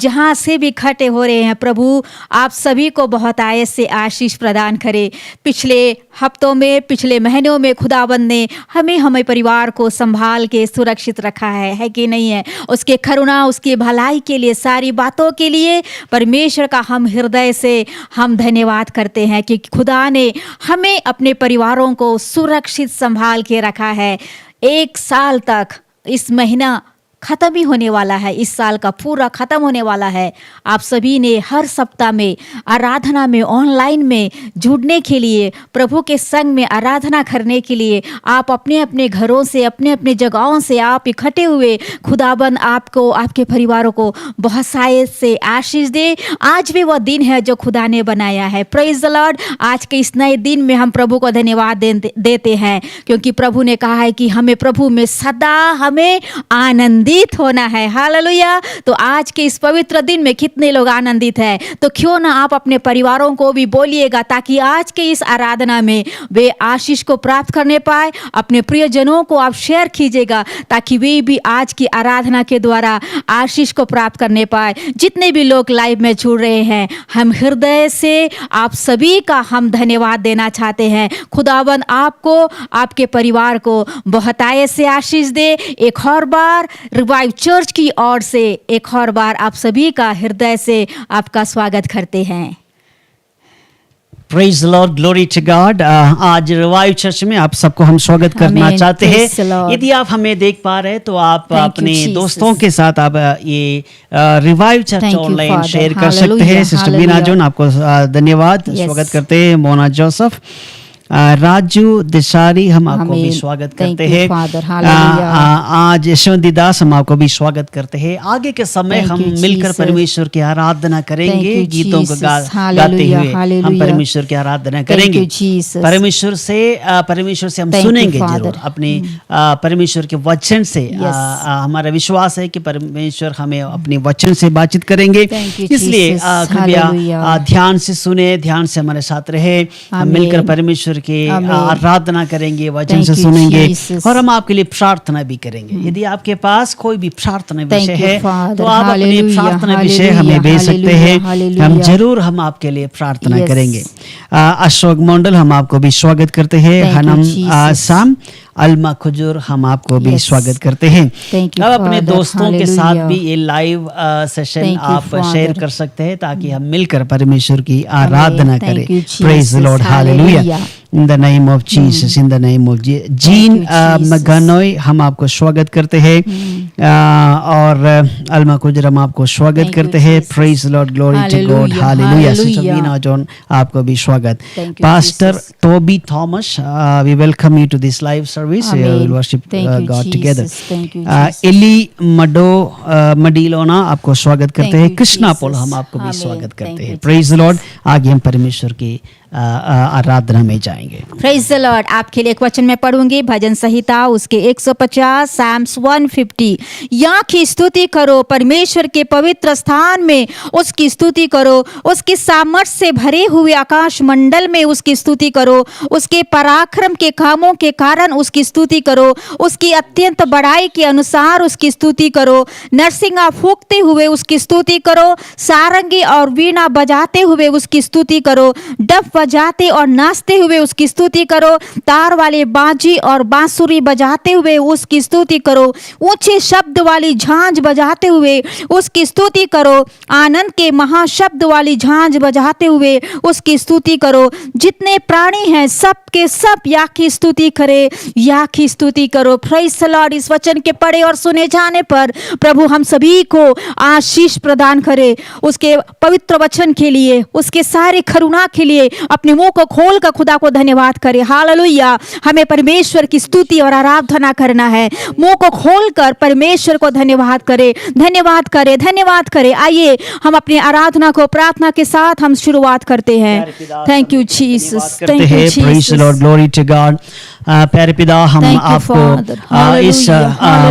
जहाँ से भी इकट्ठे हो रहे हैं प्रभु, आप सभी को बहुत आयत से आशीष प्रदान करें। पिछले हफ्तों में, पिछले महीनों में खुदाबंद ने हमें परिवार को संभाल के सुरक्षित रखा है कि नहीं है? उसके करुणा, उसकी भलाई के लिए, सारी बातों के लिए परमेश्वर का हम हृदय से हम धन्यवाद करते हैं कि खुदा ने हमें अपने परिवारों को सुरक्षित संभाल के रखा है। 1 साल तक, इस महीना ख़त्म ही होने वाला है, इस साल का पूरा ख़त्म होने वाला है। आप सभी ने हर सप्ताह में आराधना में, ऑनलाइन में जुड़ने के लिए, प्रभु के संग में आराधना करने के लिए आप अपने अपने घरों से, अपने अपने जगहों से आप इकट्ठे हुए। खुदाबंद आपको, आपके परिवारों को बहुत सारे से आशीष दे। आज भी वह दिन है जो खुदा ने बनाया है। Praise the Lord. आज के इस नए दिन में हम प्रभु को धन्यवाद देते हैं, क्योंकि प्रभु ने कहा है कि हमें प्रभु में सदा हमें आनंदित होना है। हालेलुया। तो आज के इस पवित्र दिन में कितने लोग आनंदित हैं? तो क्यों ना आप अपने परिवारों को भी बोलिएगा, ताकि आज के इस आराधना में वे आशीष को प्राप्त करने पाए। अपने प्रियजनों को आप शेयर कीजिएगा, ताकि वे भी आज की आराधना के द्वारा आशीष को प्राप्त करने पाए। जितने भी लोग लाइव में जुड़ रहे हैं, हम हृदय से आप सभी का हम धन्यवाद देना चाहते हैं। खुदावंद आपको, आपके परिवार को बहुत आयत से आशीष दे। एक और बार रिवाइव चर्च की ओर से एक और बार आप सभी का हृदय से आपका स्वागत करते हैं। Praise the Lord, glory to God. आज रिवाइव चर्च में आप सबको हम स्वागत करना चाहते हैं। यदि आप हमें देख पा रहे हैं तो आप अपने दोस्तों के साथ आप ये रिवाइव चर्च ऑनलाइन शेयर कर सकते हैं। सिस्टर बीना जोन, आपको धन्यवाद। स्वागत करते हैं। मोना जोसेफ, राजू दिशारी, हम आपको भी स्वागत करते हैं। आज यशवंती दास, हम आपको भी स्वागत करते हैं। आगे के समय हम मिलकर परमेश्वर की आराधना करेंगे। गीतों को गाते हुए हम परमेश्वर की आराधना करेंगे। परमेश्वर से हम सुनेंगे जरूर, अपने परमेश्वर के वचन से। हमारा विश्वास है कि परमेश्वर हमें अपने वचन से बातचीत करेंगे। इसलिए कृपया ध्यान से सुने, ध्यान से हमारे साथ रहे। हम मिलकर परमेश्वर के आराधना करेंगे, वचन से सुनेंगे और हम आपके लिए प्रार्थना भी करेंगे। यदि आपके पास कोई भी प्रार्थना विषय है तो आप अपने प्रार्थना विषय हमें भेज सकते हैं। हम जरूर हम आपके लिए प्रार्थना करेंगे। अशोक मंडल, हम आपको भी स्वागत करते हैं। हनम साम अलमा खुजूर, हम आपको भी स्वागत करते हैं। अब अपने दोस्तों के साथ भी ये लाइव सेशन आप शेयर कर सकते हैं, ताकि हम मिलकर परमेश्वर की आराधना करें। Praise the Lord, hallelujah. In the name of Jesus, in the name of जीन मगानोई, हम आपको स्वागत करते हैं। और अलमा खुजूर, हम आपको स्वागत करते हैं। Praise the Lord, glory to God, hallelujah. Sister Beena John, आपको भी स्वागत। Pastor Toby Thomas, we welcome you to this live service. We will worship God together. एली मडीलोना, आपको स्वागत करते हैं। कृष्णा पोल, हम आपको भी स्वागत करते हैं। Praise the Lord. आगे हम परमेश्वर की आराधना में जाएंगे। Praise the Lord. आपके लिए एक वचन में पढ़ूंगी, भजन संहिता उसके 150, साम्स 150। यहाँ की स्तुति करो, परमेश्वर के पवित्र स्थान में उसकी स्तुति करो। उसकी सामर्थ्य से भरे हुए आकाश मंडल में उसकी स्तुति करो। उसके पराक्रम के कामों के कारण उसकी स्तुति करो। उसकी अत्यंत बड़ाई के अनुसार उसकी स्तुति करो। नरसिंगा फूंकते हुए उसकी स्तुति करो। सारंगी और वीणा बजाते हुए उसकी स्तुति करो। डफ बजाते और नाचते हुए उसकी स्तुति करो। तार वाले बाजी और बांसुरी बजाते हुए उसकी स्तुति करो। ऊंचे शब्द वाली झांझ बजाते हुए उसकी स्तुति करो। आनंद के महाशब्द वाली झांझ बजाते हुए उसकी स्तुति करो। जितने प्राणी हैं सब के सब या की स्तुति करे, या की स्तुति करो। Praise the Lord. इस वचन के पढ़े और सुने जाने पर प्रभु हम सभी को आशीष प्रदान करे। उसके पवित्र वचन के लिए, उसके सारे करुणा के लिए अपने मुंह को खोल कर खुदा को धन्यवाद करे। हालेलुया। हमें परमेश्वर की स्तुति और आराधना करना है। मुंह को खोलकर परमेश्वर को धन्यवाद करे, धन्यवाद करे, धन्यवाद करे। आइए हम अपनी आराधना को प्रार्थना के साथ हम शुरुआत करते हैं। Thank you Jesus, thank you Jesus. Lord, glory to God. प्यारे पिता, हम आपको इस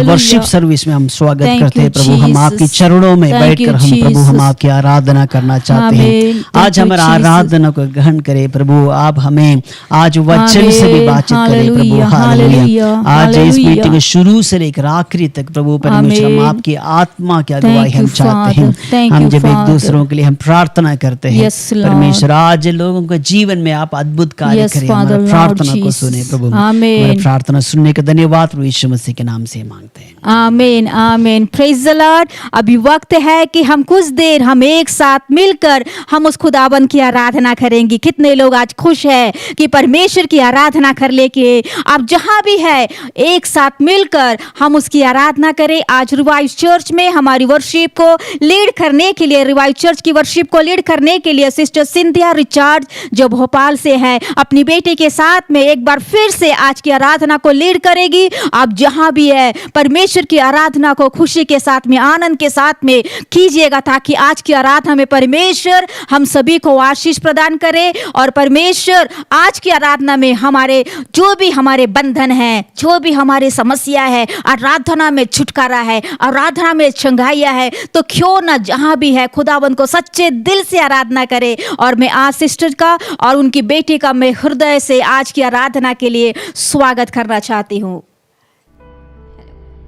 वर्शिप सर्विस में हम स्वागत करते हैं प्रभु। हम आपके चरणों में बैठकर हम प्रभु हम आपकी आराधना करना चाहते हैं। आज हमारा आराधना को ग्रहण करे प्रभु। आप हमें आज वचन से भी बातचीत करें प्रभु। हालेलुया। आज इस मीटिंग शुरू से लेकर आखिरी तक प्रभु परमेश्वर हम आपकी आत्मा की अगुवाई हम चाहते हैं। हम जब एक दूसरों के लिए हम प्रार्थना करते हैं परमेश्वर, आज लोगों के जीवन में आप अद्भुत कार्य करें। हमारी प्रार्थना को सुने प्रभु। हमारी प्रार्थना सुनने का धन्यवाद प्रभु यीशु मसीह के नाम से मांगते हैं। आमीन आमीन। Praise the Lord. अभी वक्त है कि हम कुछ देर हम एक साथ मिलकर हम उस खुदाबंद की आराधना करेंगे। कितने लोग आज खुश है कि परमेश्वर की आराधना कर लेके आप जहां भी है एक साथ मिलकर हम उसकी आराधना करें। आज रिवाइव चर्च में हमारी वर्शिप को लीड करने के लिए, रिवाइव चर्च की वर्शिप को लीड करने के लिए सिस्टर सिंथिया रिचार्ड जो भोपाल से है अपनी बेटे के साथ में एक बार फिर से आज की आराधना को लीड करेगी। आप जहां भी है परमेश्वर की आराधना को खुशी के साथ में, आनंद के साथ में कीजिएगा ताकि आज की आराधना में परमेश्वर हम सभी को आशीष प्रदान करे और परमेश्वर आज की आराधना में हमारे जो भी हमारे बंधन है, जो भी हमारे समस्या है, आराधना में छुटकारा है, आराधना में चंगाइया है, तो क्यों ना जहां भी है खुदावंद को सच्चे दिल से आराधना करे। और मैं आज सिस्टर का और उनकी बेटी का मैं हृदय से आज की आराधना के लिए स्वागत करना चाहती हूँ।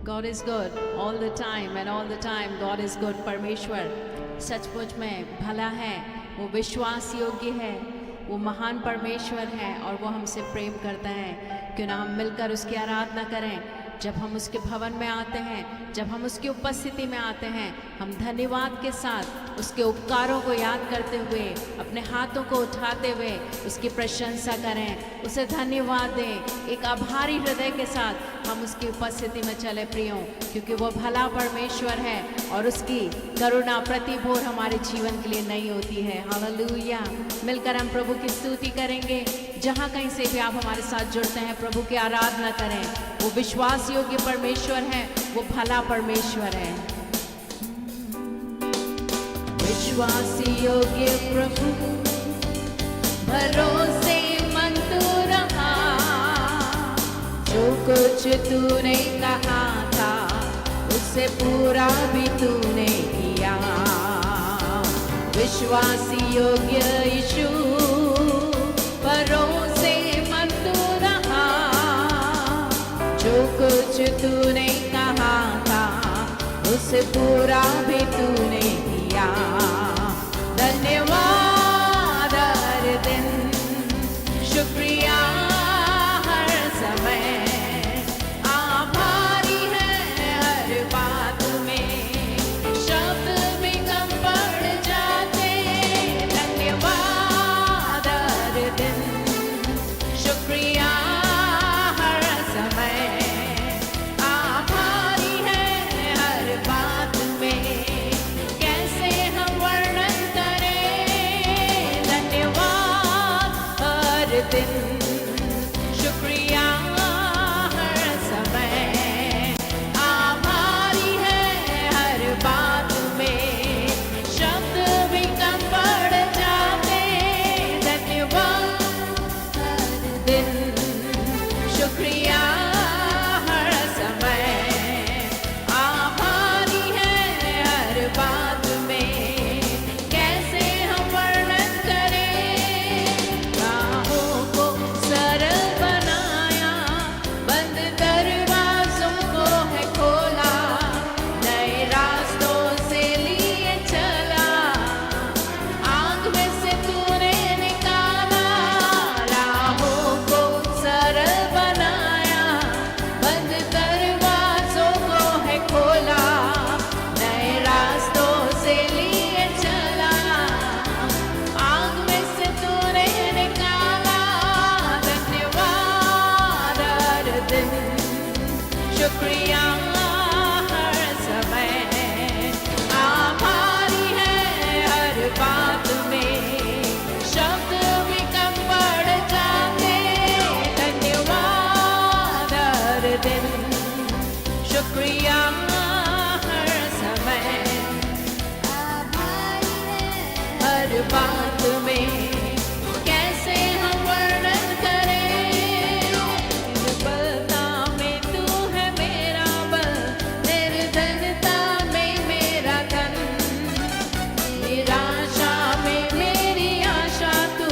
God is good all the time and all the time God is good। परमेश्वर सचमुच में भला है, वो विश्वास योग्य है, वो महान परमेश्वर है और वो हमसे प्रेम करता है। क्यों ना हम मिलकर उसकी आराधना करें। जब हम उसके भवन में आते हैं, जब हम उसकी उपस्थिति में आते हैं, हम धन्यवाद के साथ उसके उपकारों को याद करते हुए अपने हाथों को उठाते हुए उसकी प्रशंसा करें, उसे धन्यवाद दें। एक आभारी हृदय के साथ हम उसकी उपस्थिति में चले प्रियों, क्योंकि वो भला परमेश्वर है और उसकी करुणा प्रतिभोर हमारे जीवन के लिए नई होती है। हालेलुया। मिलकर हम प्रभु की स्तुति करेंगे। जहाँ कहीं से भी आप हमारे साथ जुड़ते हैं प्रभु की आराधना करें। वो विश्वास योग्य परमेश्वर है, वो भला परमेश्वर है। विश्वास योग्य प्रभु भरोसेमंद तू रहा, जो कुछ तूने कहा था उससे पूरा भी तूने किया। विश्वास योग्य यीशु भरोसेमंद तू रहा, जो कुछ तूने कहा था उसे पूरा भी तूने किया। धन्यवाद हर दिन, शुक्रिया हर समय, आभारी है हर बात में, शब्द भी कम पड़ जाते। धन्यवाद हर दिन, शुक्रिया हर समय, आभारी है हर बात में, कैसे हम वर्णन करें। धन्यवाद हर दिन, शुक्रिया हर समय, आभारी है हर बात में, शब्द भी कम पड़ जाते। धन्यवाद हर दिन, शुक्रिया हर समय, आभारी है हर बात में, कैसे हम वर्णन करें। राहों को सरल बनाया, बंद दरवाजों को है खोला, नए रास्तों से लिए चला, आग में से तूने निकाला। राहों को सरल बनाया, बंद दरवाजों को है खोला, नए रास्तों से लिए चला, आग में से तूने निकाला। धन्यवाद हर दिन, शुक्रिया हर समय, आभारी है हर बात में, शब्द भी कम पड़ जाते। धन्यवाद हर दिन, शुक्रिया हर समय, आभारी है हर बात में, कैसे हम वर्णन करें। निर्बलता में तू है मेरा बल, निर्धनता में मेरा धन, निराशा में मेरी आशा तू,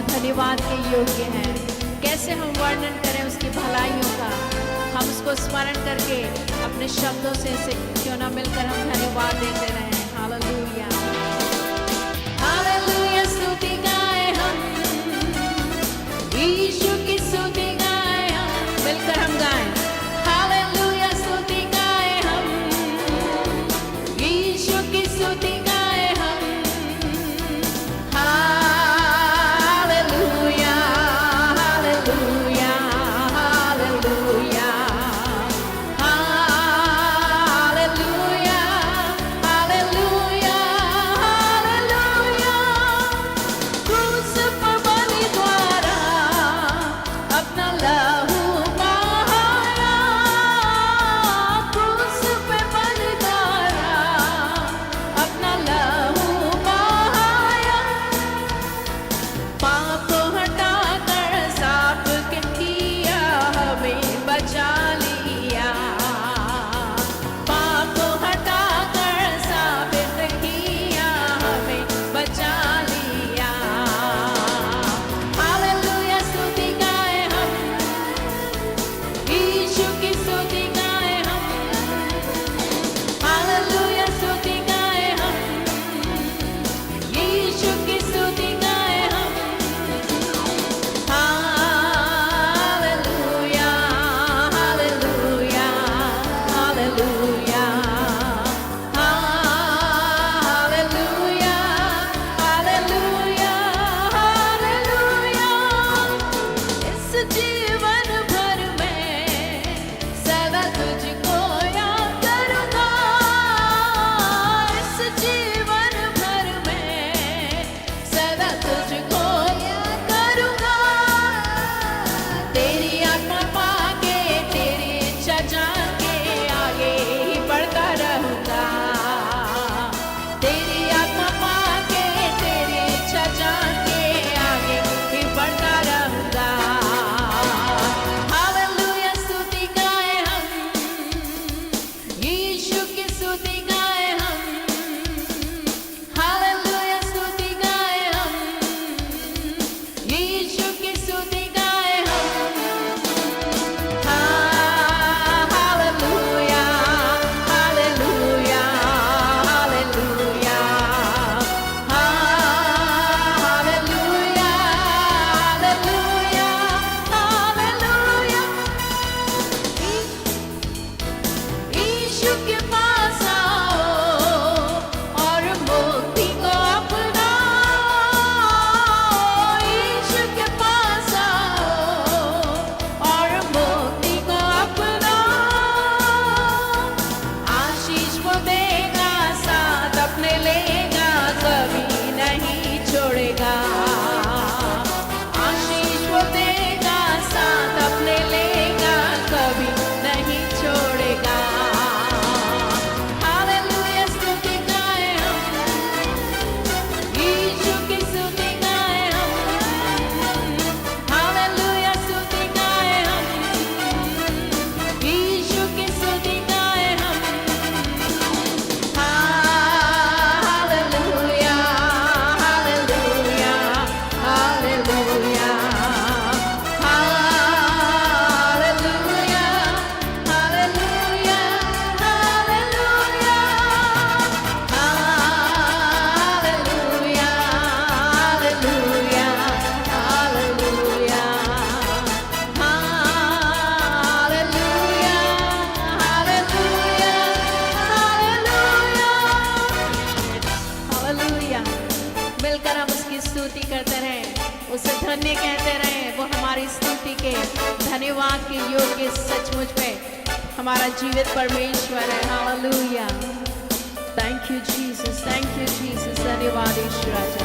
और धन्यवाद के योग्य हैं। कैसे हम वर्णन करें उसकी भलाइयों का, हम उसको स्मरण करके अपने शब्दों से क्यों ना मिलकर हम धन्यवाद देते रहें। हालेलुया, हालेलुया, स्तुति गाएं हम, यीशु की स्तुति गाएं हम, मिलकर हम गाएं। हालेलुया, स्तुति गाएं हम, यीशु की स्तुति गाएं हम। Hallelujah, hallelujah, hallelujah, hallelujah, hallelujah, hallelujah. क्रूस पर बलि द्वारा अपना लहू बहाया, क्रूस पे बलि द्वारा अपना लहू बहाया। पाप हटाकर साफ किया हमें बचा लिया, पाप हटाकर साफ किया हमें बचा लिया। हालेलुया, स्तुति गाएं हम, यीशु की स्तुति गाएं हम। हालेलुया, स्तुति गाएं हम, यीशु की स्तुति गाएं हम। Hallelujah, hallelujah, hallelujah, hallelujah, hallelujah, hallelujah. इस जीवन भर में सदा तुझको याद करूंगा, इस जीवन भर में सदा तुझको याद करूंगा। तेरी आत्मा पाके, तेरी इच्छा जान के आगे ही बढ़ता रहूंगा। तेरी आत्मा पाके, तेरी इच्छा जान के आगे ही बढ़ता रहूंगा। हालेलुया, स्तुति गाएं हम, यीशु की स्तुति गाएं हम। हालेलुया, स्तुति गाएं हम, यीशु की स्तुति गाएं हम। Hallelujah, hallelujah, hallelujah, hallelujah, hallelujah, hallelujah. यीशु के पास आओ और मुक्ति को अपनाओ, यीशु के पास आओ और मुक्ति को अपनाओ। आशीष वो देगा, साथ अपने लेगा, कभी नहीं छोड़ेगा। आशीष वो देगा, साथ अपने लेगा, कभी नहीं छोड़ेगा। हालेलुया, स्तुति गाएं हम, यीशु की स्तुति गाएं हम। हालेलुया, स्तुति गाएं हम, यीशु की स्तुति गाएं हम। Hallelujah, hallelujah, hallelujah, hallelujah, hallelujah, hallelujah, hallelujah, hallelujah, hallelujah, hallelujah, hallelujah. मिलकर हम उसकी स्तुति करते रहें, उसे धन्य कहते रहें। वो हमारी स्तुति के, धन्यवाद के योग्य सचमुच में हमारा जीवित परमेश्वर है। Hallelujah, thank you Jesus, thank you Jesus, धन्यवाद यीशु राजा।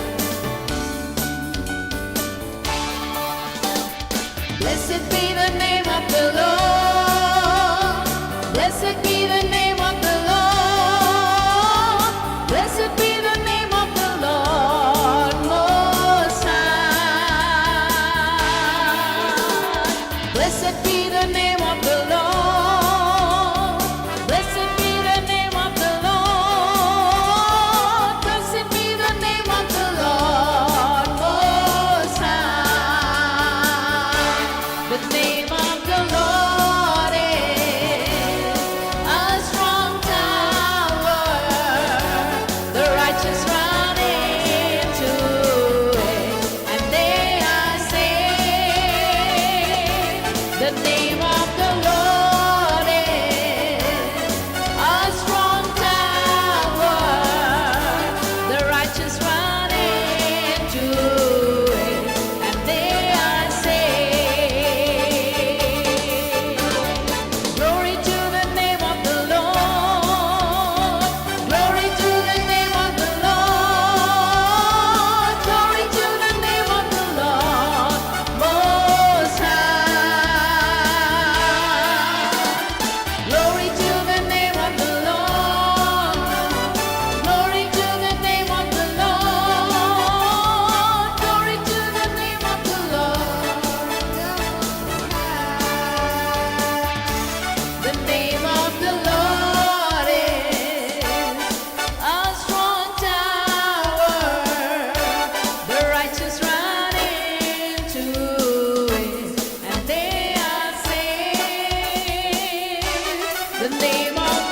Blessed be the name of the Lord, blessed be the name of the Lord, blessed be the name of the Lord Most High. Blessed be the name of the Lord, blessed be the name of the Lord, blessed be the name of the Lord Most High.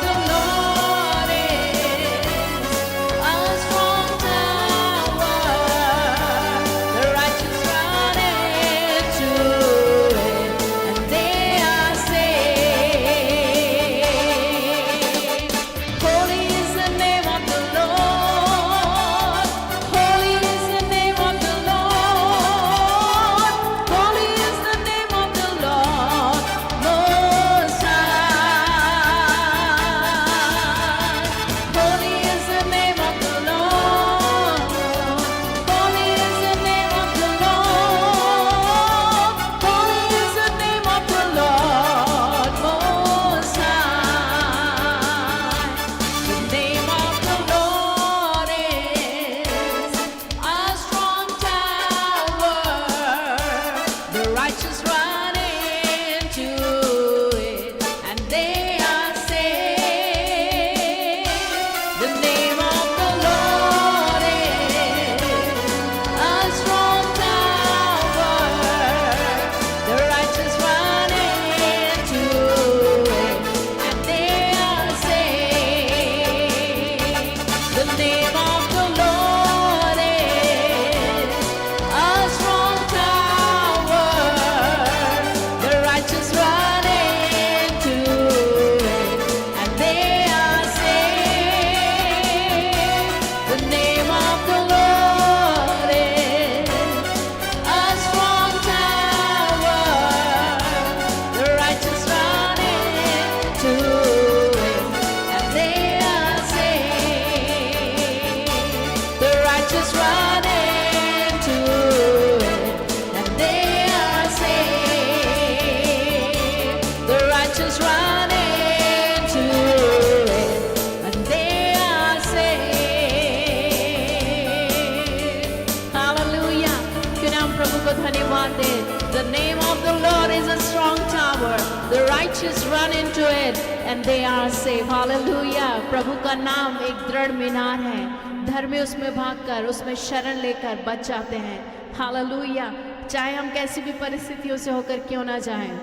the Lord is a strong tower. The righteous run into it, and they are saved. Holy is the name of the Lord. Holy is the name of the Lord. Holy is the name of the Lord Most High. Holy is the name of the Lord. Holy is the name of the Lord. Holy is the name of the Lord Most High. The name of the Lord is a strong tower. The righteous run into it, and they are saved. The name of the Lord is a strong tower. The righteous run into it, and they are saved. The name of the Lord is a strong tower. The righteous run into it, and they are saved. The name of the Lord is a strong tower. The righteous run into it, and they are saved. The righteous run into it, and they are saved. The righteous run into it, and they are saved. Hallelujah. क्यों ना हम प्रभु को धन्यवाद दें. The name of the Lord is a strong tower. The righteous run into it, and they are saved. Hallelujah. प्रभु का नाम एक दृढ़ मीनार है. धर्मी उसमें भागकर, उसमें शरण लेकर बच जाते हैं. हालेलुया. चाहे हम कैसी भी परिस्थितियों से होकर क्यों ना जाएं,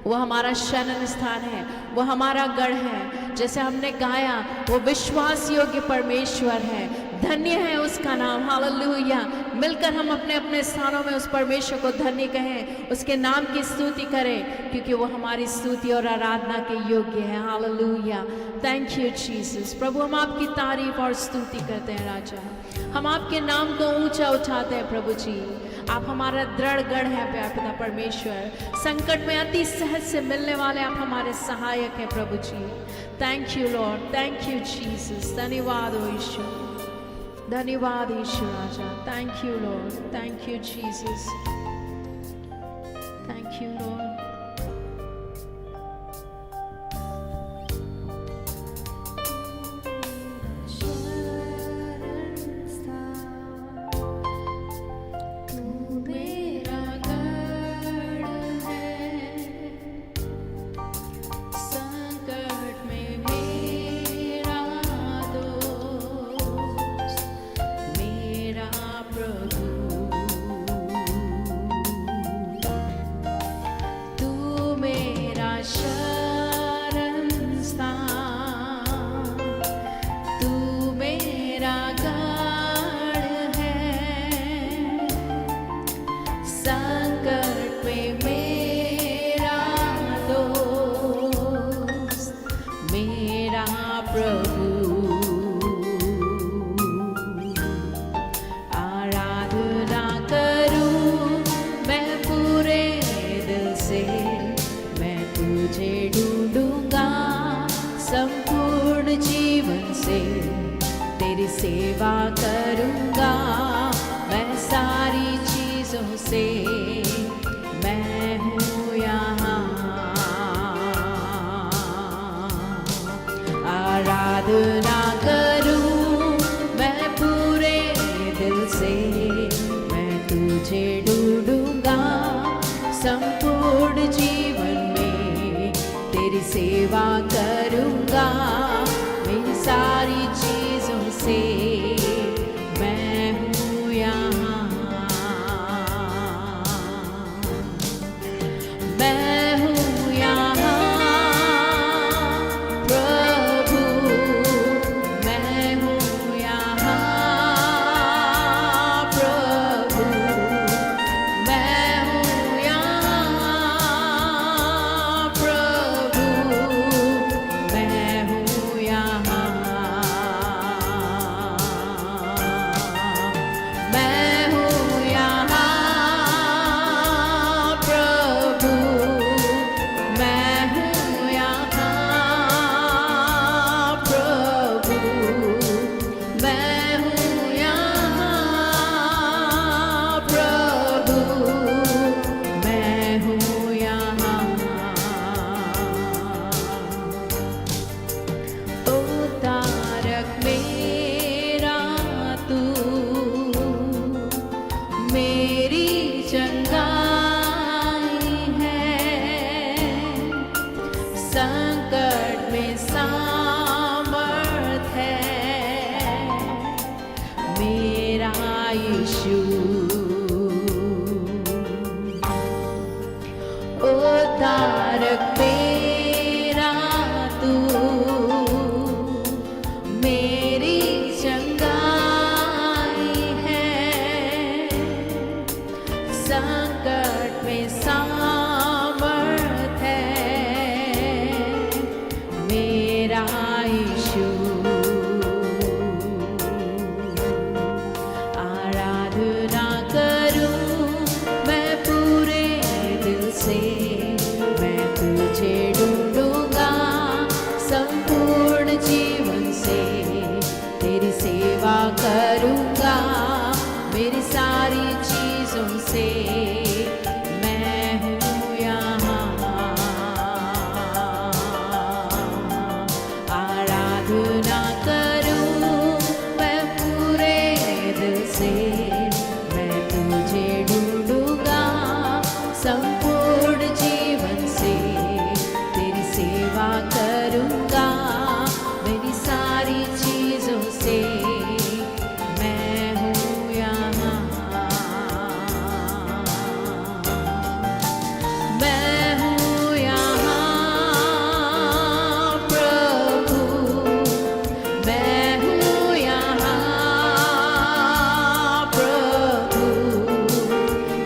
वो हमारा शरण स्थान है, वो हमारा गढ़ है. जैसे हमने गाया, वो विश्वास योग्य परमेश्वर है. धन्य है उसका नाम. हालेलुया. मिलकर हम अपने अपने स्थानों में उस परमेश्वर को धन्य कहें, उसके नाम की स्तुति करें, क्योंकि वो हमारी स्तुति और आराधना के योग्य है. हालेलुया. Thank you Jesus. प्रभु हम आपकी तारीफ और स्तुति करते हैं राजा. हम आपके नाम को ऊंचा उठाते हैं प्रभु जी. आप हमारा दृढ़ गढ़ है प्यार पिता परमेश्वर. संकट में अति सहज से मिलने वाले आप हमारे सहायक हैं प्रभु जी. Thank you Lord. Thank you Jesus. धन्यवाद हो ईश्वर. धन्यवाद ईश्वर राजा. Thank you Lord. Thank you Jesus. Thank you Lord. मेरा गढ़ है, संकट में मेरा दोस्त, मेरा प्रभु. तू मेरा शरण स्थान, तू मेरा गढ़ है. संकट में मेरा दोस्त, मेरा प्रभु. आराधना करूं मैं पूरे दिल से, मैं तुझे ढूंढूंगा संपूर्ण जीवन से. तेरी सेवा करूंगा मैं सारी चीजों से. मैं हूँ यहाँ. आराधना करूं मैं पूरे दिल से, मैं तुझे ढूंढूंगा संपूर्ण जीवन में. तेरी सेवा करूंगा मेरी सारी चीजों से. मैं हूँ यहाँ. मैं हूँ यहाँ प्रभु. यीशु उद्धारक मेरा तू मेरी चंगाई है संकट में सामर्थ है मेरा यीशु आराधना करूं मैं पूरे दिल से मैं तुझे ढूंढूंगा संपूर्ण जीवन से तेरी सेवा करूंगा मेरी सारी चीजों से मैं हूँ यहाँ आराधना करूं मैं पूरे दिल से मैं तुझे ढूंढूंगा संपूर्ण जीवन से तेरी सेवा करूंगा मेरी सारी चीजों से मैं हूँ यहाँ मैं हूँ यहाँ प्रभु मैं हूँ यहाँ प्रभु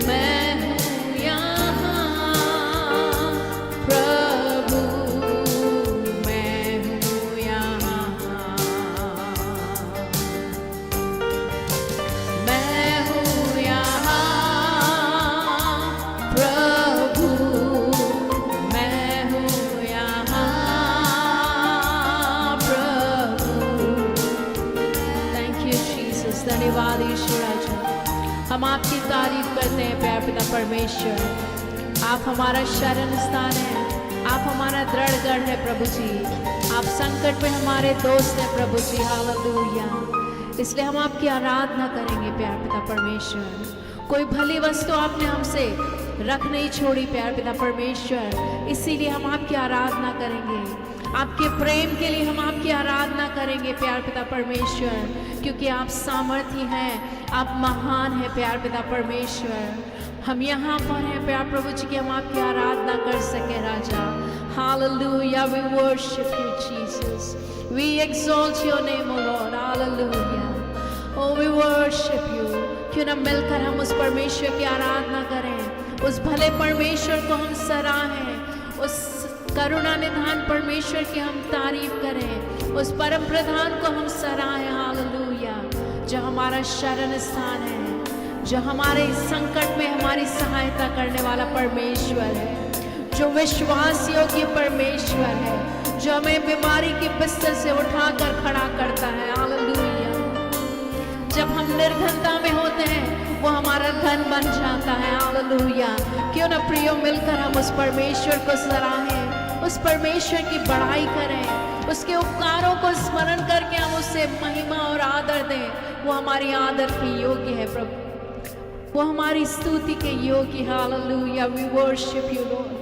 मैं हूँ यहाँ प्रभु मैं हूँ यहाँ मैं हूँ यहाँ प्रभु मैं हूँ यहाँ प्रभु थैंक यू जीसस धन्यवाद ईश्वर राजा हम आपकी तारीफ करते हैं प्यार पिता परमेश्वर आप हमारा शरण स्थान है आप हमारा दृढ़ गढ़ है प्रभु जी आप संकट में हमारे दोस्त हैं प्रभु जी हालेलुया इसलिए हम आपकी आराधना करेंगे प्यार पिता परमेश्वर कोई भली वस्तु आपने हमसे रख नहीं छोड़ी प्यार पिता परमेश्वर इसीलिए हम आपकी आराधना करेंगे आपके प्रेम के लिए हम आपकी आराधना करेंगे प्यार पिता परमेश्वर क्योंकि आप सामर्थी हैं आप महान हैं प्यार पिता परमेश्वर हम यहाँ पर हैं प्यार प्रभु जी की हम आपकी आराधना कर सके राजा hallelujah we worship you Jesus we exalt your name O Lord hallelujah oh we worship you क्यों ना मिलकर हम उस परमेश्वर की आराधना करें उस भले परमेश्वर को हम सराहें उस करुणा निधान परमेश्वर की हम तारीफ करें उस परम प्रधान को हम सराहें हालेलुया जो हमारा शरण स्थान है जो हमारे संकट में हमारी सहायता करने वाला परमेश्वर है जो विश्वास योग्य परमेश्वर है जो हमें बीमारी की बिस्तर से उठाकर खड़ा करता है हालेलुया जब हम निर्धनता में होते हैं वो हमारा धन बन जाता है हालेलुया क्यों ना प्रियो मिलकर हम उस परमेश्वर को सराहें उस परमेश्वर की बड़ाई करें उसके उपकारों को स्मरण करके हम उससे महिमा और आदर दें वो हमारी आदर के योग्य है प्रभु वो हमारी स्तुति के योग्य hallelujah we worship you Lord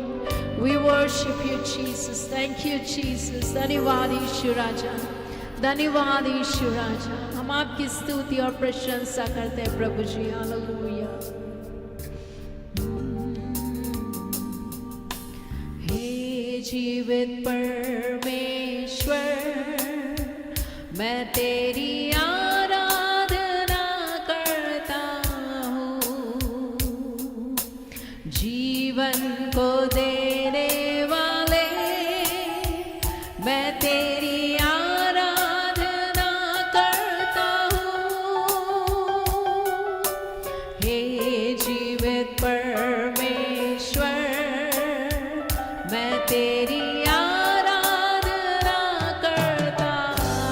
we worship you Jesus thank you Jesus धन्यवाद यीशु राजा धन्यवाद यीशु राजा हम आपकी स्तुति और प्रशंसा करते हैं प्रभु जी हालेलुया हे जीवित परमेश्वर मैं तेरी आराधना करता हूँ जीवन को देने वाले मैं तेरी आराधना करता हूँ हे जीवित परमेश्वर मैं तेरी आराधना करता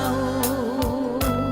हूँ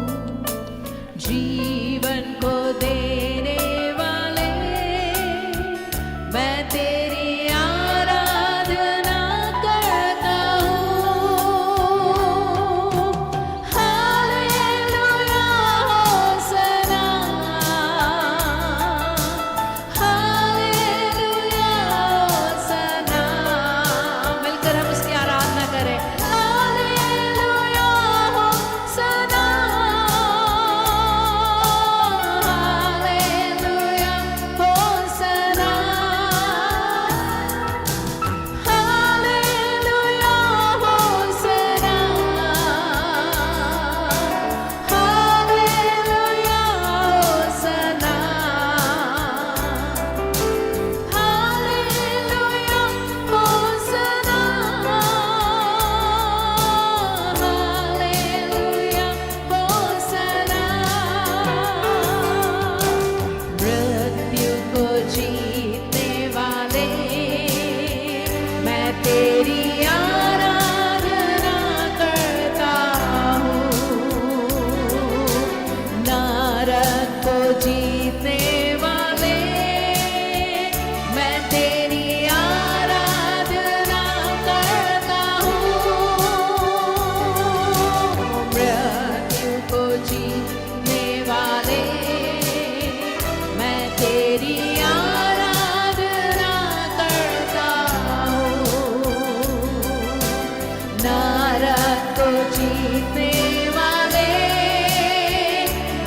जीतने वाले,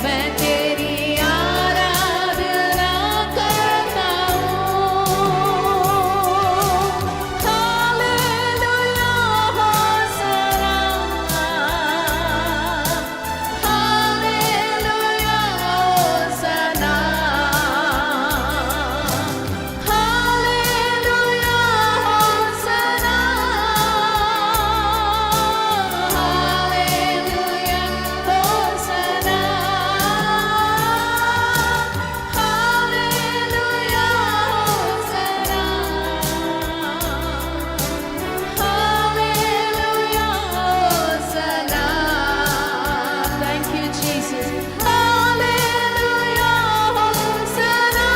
मैं तेरी आराधना करता हूँ। Hallelujah hosanna, hallelujah hosanna, hallelujah hosanna, hallelujah hosanna, hallelujah hosanna, hallelujah होसना। Thank you, Jesus. Hallelujah, hosanna.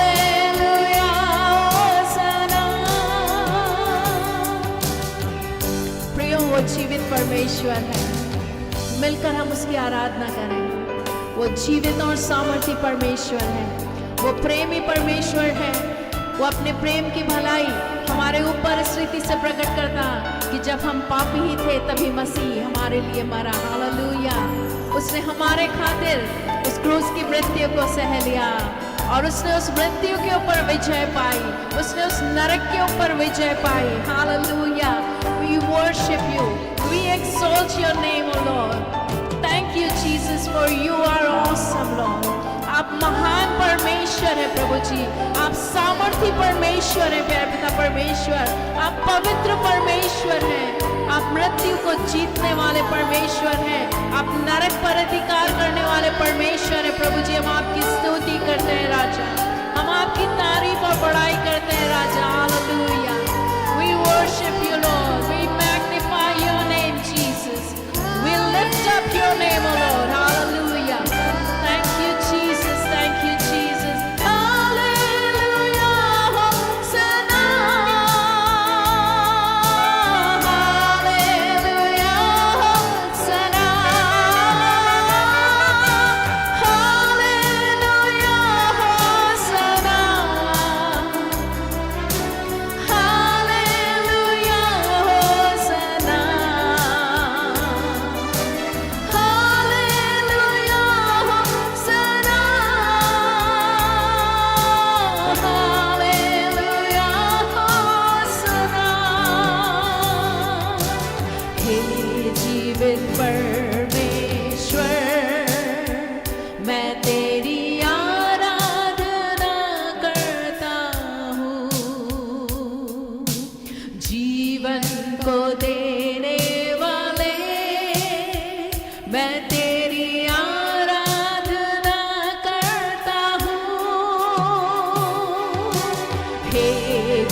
Hallelujah, hosanna. प्रियो, वो जीवित परमेश्वर है, मिलकर हम उसकी आराधना करें। वो जीवित और सामर्थी परमेश्वर है, वो प्रेमी परमेश्वर है। वो अपने प्रेम की भलाई हमारे ऊपर इस रीति से प्रकट करता कि जब हम पापी ही थे तभी मसीह हमारे लिए मरा। हालेलुया। उसने हमारे खातिर उस क्रूस की मृत्यु को सह लिया और उसने उस मृत्यु के ऊपर विजय पाई, उसने उस नरक के ऊपर विजय पाई। Hallelujah. We worship you, we exalt your name, O Lord. Thank you, Jesus, for you are awesome, Lord. आप महान परमेश्वर है प्रभु जी, आप सामर्थी परमेश्वर है प्यारे पिता परमेश्वर, आप पवित्र परमेश्वर हैं, आप मृत्यु को जीतने वाले परमेश्वर हैं, आप नरक पर अधिकार करने वाले परमेश्वर है प्रभु जी। हम आपकी स्तुति करते हैं राजा, हम आपकी तारीफ और बड़ाई करते हैं राजा। Hallelujah. We worship you, Lord. We magnify your name, Jesus. We lift up your name, O Lord. Hallelujah. Thank you, Jesus. Thank you, Jesus. Hallelujah. Hosanna. Hallelujah. Hosanna. Hallelujah. Hosanna. Hallelujah, Hosanna. Hallelujah, Hosanna. Hallelujah, Hosanna. हे जीवित परमेश्वर, मैं तेरी आराधना करता हूँ। जीवन को देने वाले, मैं तेरी आराधना करता हूँ। हे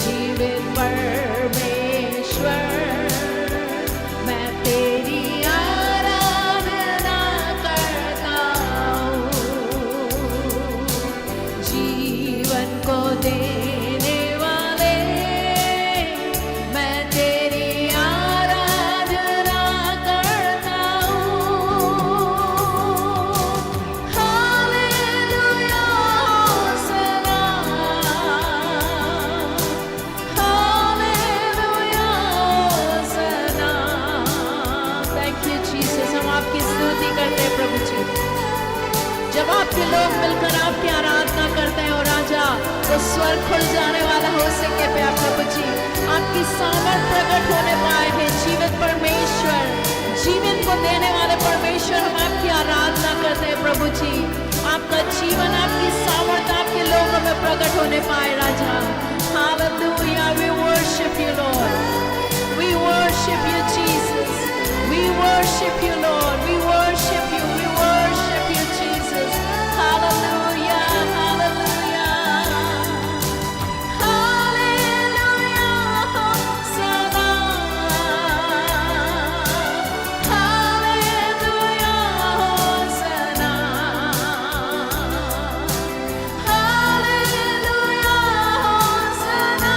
जीवित परमेश्वर, मैं तेरी आराधना करता हूँ। जीवन को देने वाले, मैं तेरी आराधना करता हूँ। Hallelujah hosanna, hallelujah होसना। Thank you, Jesus. हम आपकी स्तुति करते हैं प्रभु जी। जब आपके लोग मिलकर आपकी आराधना करते हैं और राजा, वो स्वर खुल जाने वाला हो सके पे आप प्रभु जी, आपकी सामर्थ प्रकट होने पाए हैं। जीवित परमेश्वर, जीवन को देने वाले परमेश्वर, हम आपकी आराधना करते हैं प्रभु जी। आपका जीवन, आपकी सामर्थ आपके लोगों में प्रकट होने पाए राजा। Hallelujah. We worship you, Lord. We worship you, Jesus. We worship you, Lord. We worship you. We worship you, Jesus. Hallelujah. Hallelujah. Hallelujah. Hosanna. Hallelujah. Hosanna. Hallelujah. Hosanna.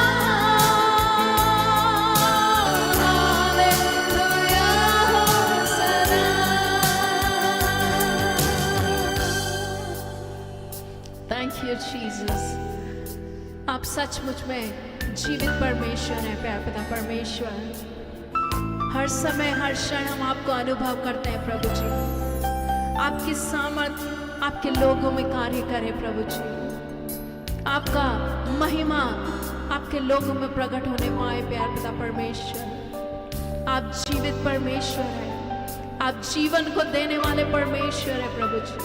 Thank you, Jesus. आप सचमुच में जीवित परमेश्वर है प्यारे पिता परमेश्वर। हर समय हर क्षण हम आपको अनुभव करते हैं प्रभु जी। आपकी सामर्थ आपके लोगों में कार्य करे प्रभु जी। आपका महिमा आपके लोगों में प्रकट होने पाए प्यारे पिता परमेश्वर। आप जीवित परमेश्वर है, आप जीवन को देने वाले परमेश्वर है प्रभु जी।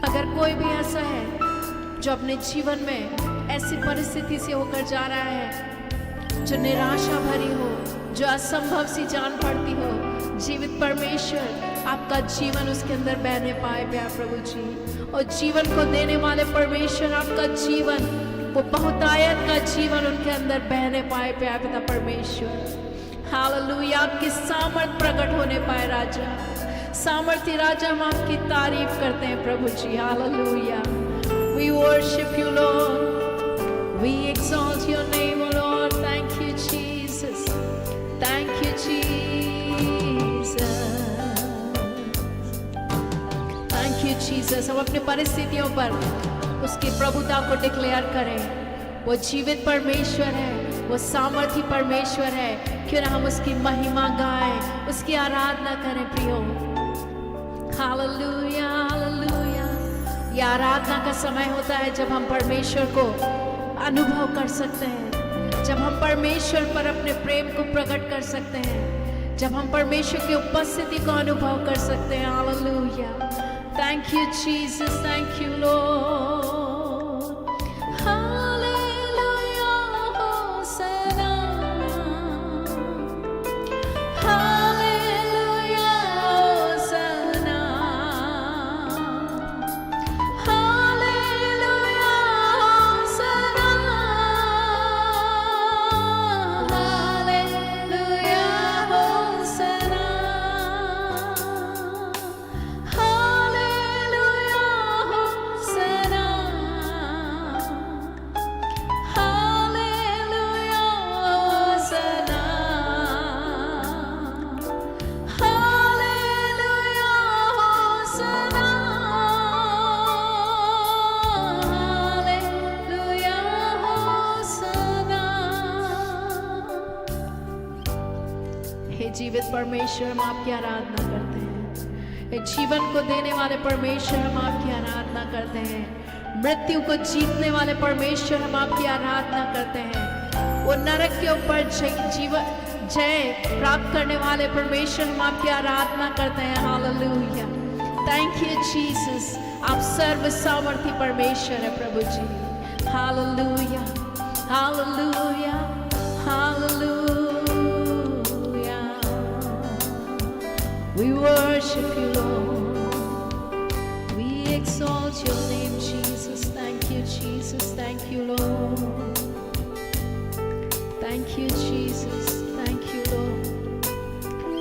अगर कोई भी ऐसा है जो अपने जीवन में ऐसी परिस्थिति से होकर जा रहा है जो निराशा भरी हो, जो असंभव सी जान पड़ती हो, जीवित परमेश्वर आपका जीवन उसके अंदर बहने पाए प्यारे प्रभु जी। और जीवन को देने वाले परमेश्वर आपका जीवन, वो बहुतायत का जीवन उनके अंदर बहने पाए प्यारे पिता परमेश्वर। हालेलुया, आपकी सामर्थ प्रकट होने पाए राजा। सामर्थी राजा, हम आपकी तारीफ करते हैं प्रभु जी। Hallelujah, we worship you Lord, we exalt your name O Lord। thank you Jesus, thank you Jesus, thank you Jesus। हम अपने परिस्थितियों पर उसकी प्रभुता को डिक्लेयर करें। वो जीवित परमेश्वर है, वो सामर्थी परमेश्वर है। क्यों ना हम उसकी महिमा गाएं, उसकी आराधना करें प्रियो। Hallelujah, hallelujah. ये आराधना का समय होता है जब हम परमेश्वर को अनुभव कर सकते हैं, जब हम परमेश्वर पर अपने प्रेम को प्रकट कर सकते हैं, जब हम परमेश्वर की उपस्थिति को अनुभव कर सकते हैं। Hallelujah, thank you Jesus, thank you Lord. Hallelujah, hosanna, hallelujah, hosanna, hallelujah, hosanna, hallelujah, hosanna, hallelujah, hosanna, hallelujah, hosanna, hallelujah, hosanna, hallelujah, hosanna. हे जीवित परमेश्वर, हम आपकी आराधना करते हैं। हे जीवन को देने वाले परमेश्वर, हम आपकी आराधना करते हैं। मृत्यु को जीतने वाले परमेश्वर, हम आपकी आराधना करते हैं। वो नरक के ऊपर जय प्राप्त करने वाले परमेश्वर, हम आपकी आराधना करते हैं। Hallelujah, thank you Jesus. आप सर्व सामर्थी परमेश्वर है प्रभु जी। Hallelujah, hallelujah, hallelujah. We worship you Lord, we exalt your name Jesus। thank you Jesus, thank you Lord, thank you Jesus, thank you Lord।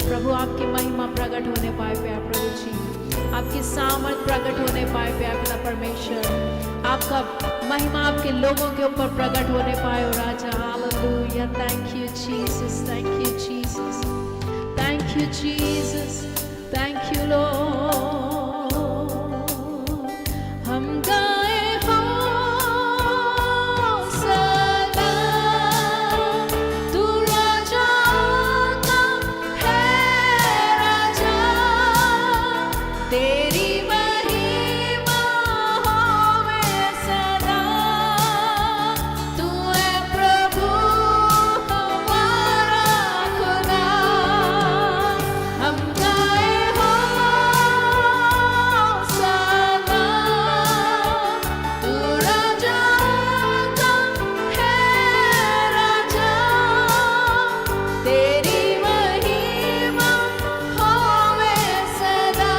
प्रभु आपकी महिमा प्रकट होने पाए प्यारे प्रभु जी, आपकी सामर्थ प्रकट होने पाए प्यारे पिता परमेश्वर। आपका महिमा आपके लोगों के ऊपर प्रकट होने पाए ओ राजा। Hallelujah, thank you Jesus, thank you Jesus, thank you Jesus, thank you Lord. हम गाए होसना, तू राजा का है राजा, तेरी महिमा होवे सदा। तू है प्रभु हमारा खुदा। हम गाए होसना, तू राजा का है राजा, तेरी महिमा होवे सदा।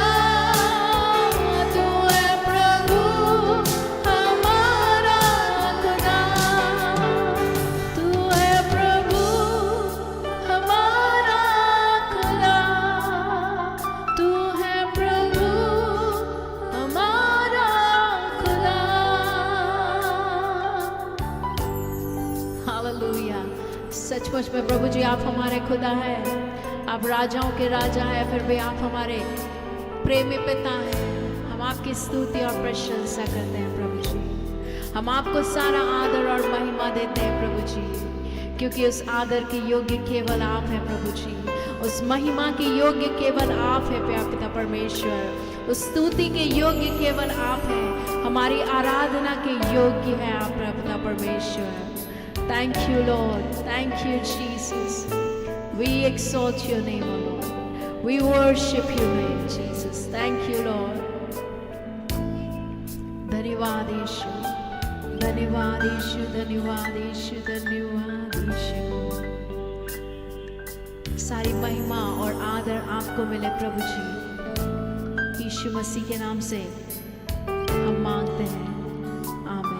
तू है प्रभु हमारा खुदा। तू है प्रभु हमारा खुदा। तू है प्रभु हमारा खुदा। हालेलुया, सचमुच में प्रभु जी आप हमारे खुदा हैं। आप राजाओं के राजा हैं, फिर भी आप हमारे प्रेमी पिता हैं। हम आपकी स्तुति और प्रशंसा करते हैं प्रभु जी। हम आपको सारा आदर और महिमा देते हैं प्रभु जी, क्योंकि उस आदर के योग्य केवल आप हैं प्रभु जी, उस महिमा के योग्य केवल आप हैं पिता परमेश्वर, उस स्तुति के योग्य केवल आप हैं, हमारी आराधना के योग्य है आप पिता परमेश्वर। Thank you Lord, thank you Jesus, we exalt your name O Lord, we worship your name Jesus, thank you Lord. धन्यवाद यीशु, धन्यवाद यीशु, धन्यवाद यीशु, धन्यवाद यीशु। सारी महिमा और आदर आपको मिले प्रभु जी, यीशु मसीह के नाम से हम मांगते हैं, आमीन।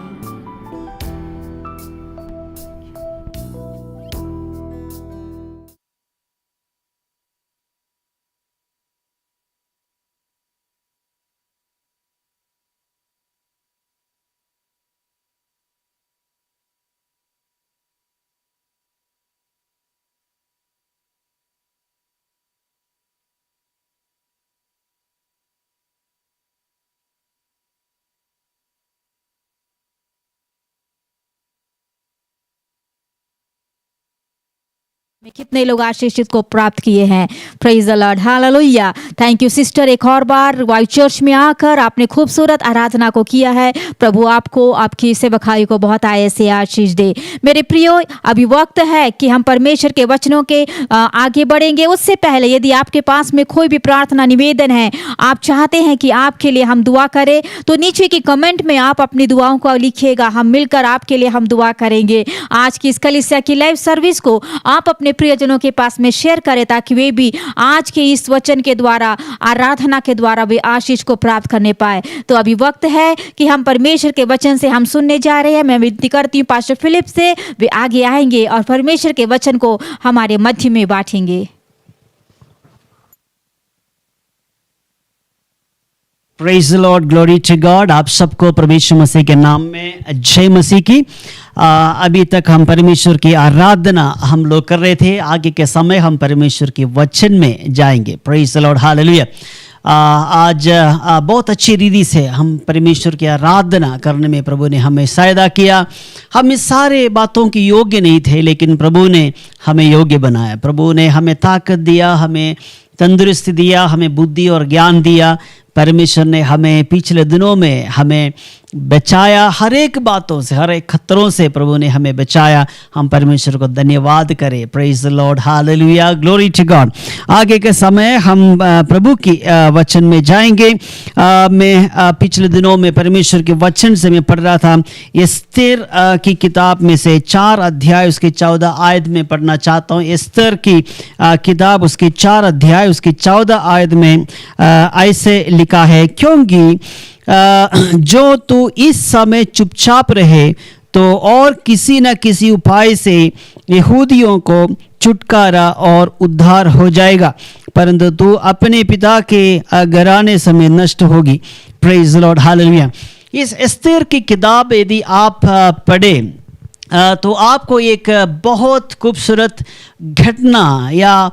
में कितने लोग आशीषित को प्राप्त किए हैं। Praise the Lord, hallelujah. Thank you sister, एक और बार रिवाइव चर्च में आकर आपने खूबसूरत आराधना को किया है। प्रभु आपको, आपकी सेवकाई को बहुत आय से आशीष दे। मेरे प्रियो, अभी वक्त है कि हम परमेश्वर के वचनों के आगे बढ़ेंगे। उससे पहले यदि आपके पास में कोई भी प्रार्थना निवेदन है, आप चाहते हैं कि आपके लिए हम दुआ करें, तो नीचे की कमेंट में आप अपनी दुआओं को लिखिएगा। हम मिलकर आपके लिए हम दुआ करेंगे। आज की इस कलीसिया की लाइव सर्विस को आप अपने प्रियजनों के पास में शेयर करें, ताकि वे भी आज के इस वचन के द्वारा, आराधना के द्वारा वे आशीष को प्राप्त करने पाए। तो अभी वक्त है कि हम परमेश्वर के वचन से हम सुनने जा रहे हैं। मैं विनती करती हूँ पास्टर फिलिप से, वे आगे आएंगे और परमेश्वर के वचन को हमारे मध्य में बांटेंगे। Praise the Lord, glory to God. आप सबको परमेश्वर मसीह के नाम में जय मसीह की। अभी तक हम परमेश्वर की आराधना हम लोग कर रहे थे। आगे के समय हम परमेश्वर के वचन में जाएंगे। Praise the Lord, hallelujah. आज बहुत अच्छी रीति से हम परमेश्वर की आराधना करने में प्रभु ने हमें सहायता किया। हम इस सारे बातों की योग्य नहीं थे, लेकिन प्रभु ने हमें योग्य बनाया। प्रभु ने हमें ताकत दिया, हमें तंदुरुस्ती दिया, हमें बुद्धि और ज्ञान दिया। परमेश्वर ने हमें पिछले दिनों में हमें बचाया, हर एक बातों से, हर एक खतरों से प्रभु ने हमें बचाया। हम परमेश्वर को धन्यवाद करें। Praise the Lord, hallelujah, glory to God. आगे के समय हम प्रभु की वचन में जाएंगे। मैं पिछले दिनों में परमेश्वर के वचन से मैं पढ़ रहा था। एस्तेर की किताब में से 4 अध्याय उसके 14 आयत में पढ़ना चाहता हूँ। एस्तेर की किताब उसके 4 अध्याय उसकी 14 आयत में ऐसे लिखा है, क्योंकि जो तू इस समय चुपचाप रहे तो और किसी न किसी उपाय से यहूदियों को छुटकारा और उद्धार हो जाएगा, परंतु तू अपने पिता के घराने समेत नष्ट होगी। Praise the Lord, hallelujah. इस एस्तेर की किताब यदि आप पढ़े तो आपको एक बहुत खूबसूरत घटना या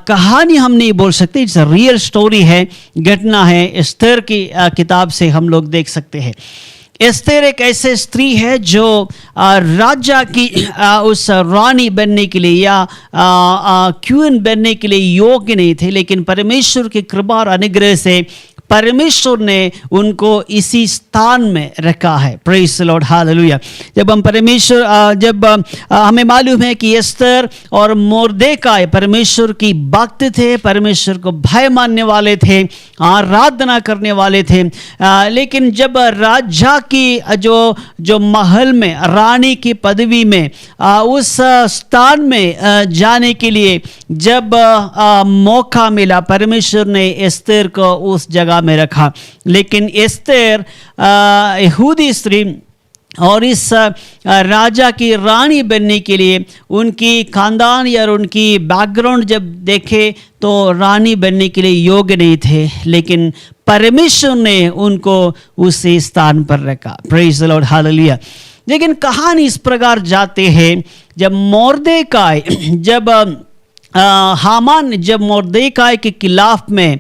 कहानी हम नहीं बोल सकते, इट्स रियल स्टोरी है, घटना है। एस्तेर की किताब से हम लोग देख सकते हैं। एस्तेर एक ऐसे स्त्री है जो राजा की उस रानी बनने के लिए या क्वीन बनने के लिए योग्य नहीं थे, लेकिन परमेश्वर की कृपा और अनुग्रह से परमेश्वर ने उनको इसी स्थान में रखा है। Praise the Lord, hallelujah. जब हम हमें मालूम है कि एस्तेर और मोर्देकाई परमेश्वर की भक्त थे, परमेश्वर को भय मानने वाले थे, आराधना करने वाले थे। लेकिन जब राजा की जो महल में रानी की पदवी में उस स्थान में जाने के लिए जब मौका मिला, परमेश्वर ने एस्तेर को उस जगह में रखा। लेकिन एस्तेर यहूदी स्त्री और इस राजा की रानी बनने के लिए उनकी खानदान या उनकी बैकग्राउंड जब देखे तो रानी बनने के लिए योग्य नहीं थे, लेकिन परमेश्वर ने उनको उसी स्थान पर रखा। Praise the Lord, hallelujah. लेकिन कहानी इस प्रकार जाते हैं, जब मोर्देकाई हामान जब मोर्देकाई के खिलाफ में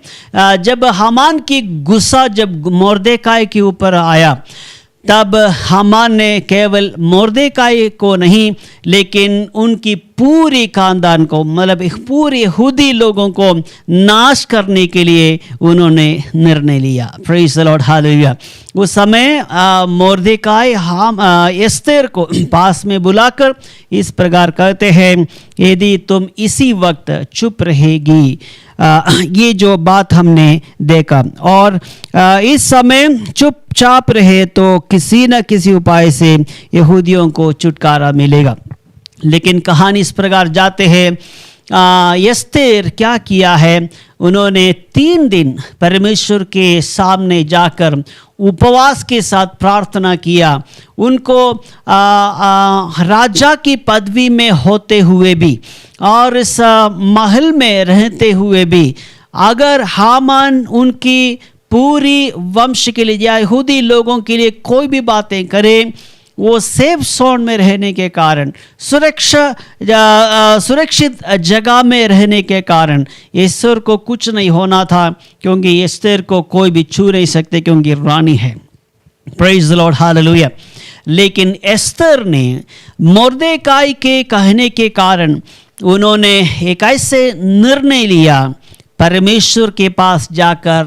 जब हामान की गुस्सा जब मोर्देकाई के ऊपर आया, तब हामान ने केवल मोर्देकाई को नहीं लेकिन उनकी पूरी खानदान को, मतलब पूरे यहूदी लोगों को नाश करने के लिए उन्होंने निर्णय लिया। Praise the Lord, hallelujah. उस समय मोर्देकाई एस्तेर को पास में बुलाकर इस प्रकार कहते हैं, यदि तुम इसी वक्त चुप रहेगी, ये जो बात हमने देखा, और इस समय चुपचाप रहे तो किसी न किसी उपाय से यहूदियों को छुटकारा मिलेगा। लेकिन कहानी इस प्रकार जाते हैं, एस्तेर क्या किया है, उन्होंने 3 दिन परमेश्वर के सामने जाकर उपवास के साथ प्रार्थना किया। उनको राजा की पदवी में होते हुए भी और इस महल में रहते हुए भी, अगर हामान उनकी पूरी वंश के लिए या यहूदी लोगों के लिए कोई भी बातें करे, वो सेफ जोन में रहने के कारण, सुरक्षित जगह में रहने के कारण एस्तेर को कुछ नहीं होना था, क्योंकि एस्तेर को कोई भी छू नहीं सकते क्योंकि रानी है। Praise the Lord, hallelujah. लेकिन एस्तेर ने मोर्देकाई के कहने के कारण उन्होंने एक ऐसे निर्णय लिया, परमेश्वर के पास जाकर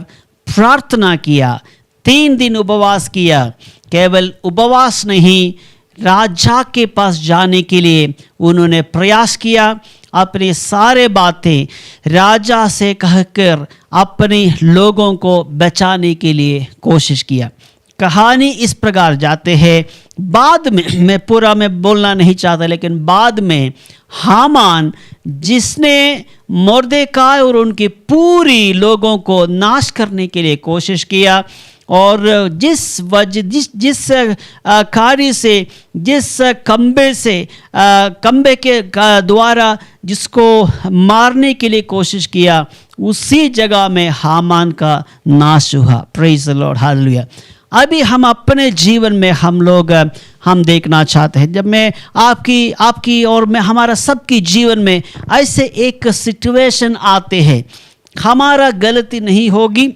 प्रार्थना किया, 3 दिन उपवास किया। केवल उपवास नहीं, राजा के पास जाने के लिए उन्होंने प्रयास किया, अपनी सारे बातें राजा से कहकर अपने लोगों को बचाने के लिए कोशिश किया। कहानी इस प्रकार जाते हैं, बाद में, मैं पूरा मैं बोलना नहीं चाहता, लेकिन बाद में हामान जिसने मोर्देकाई और उनके पूरी लोगों को नाश करने के लिए कोशिश किया, और जिस कार्य से, जिस कंबे के द्वारा जिसको मारने के लिए कोशिश किया, उसी जगह में हामान का नाश हुआ। Praise the Lord, hallelujah. अभी हम अपने जीवन में हम देखना चाहते हैं, जब मैं आपकी और मैं हमारा सबकी जीवन में ऐसे एक सिचुएशन आते हैं, हमारा गलती नहीं होगी,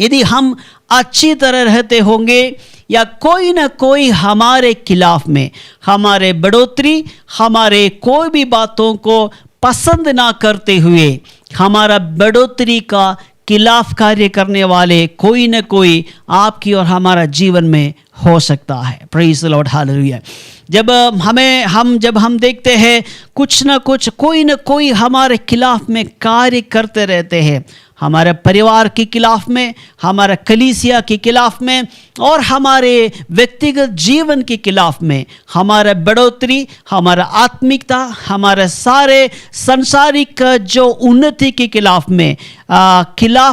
यदि हम अच्छी तरह रहते होंगे या कोई ना कोई हमारे खिलाफ में, हमारे बढ़ोतरी, हमारे कोई भी बातों को पसंद ना करते हुए हमारा बढ़ोतरी का खिलाफ कार्य करने वाले कोई न कोई आपकी और हमारा जीवन में हो सकता है। Praise the Lord, hallelujah. जब हम देखते हैं कुछ न कुछ, कोई न कोई हमारे खिलाफ में कार्य करते रहते हैं, हमारे परिवार के खिलाफ में, हमारा कलीसिया के खिलाफ में और हमारे व्यक्तिगत जीवन के खिलाफ में, हमारा बढ़ोतरी, हमारा आत्मिकता, हमारे सारे संसारिक जो उन्नति के खिलाफ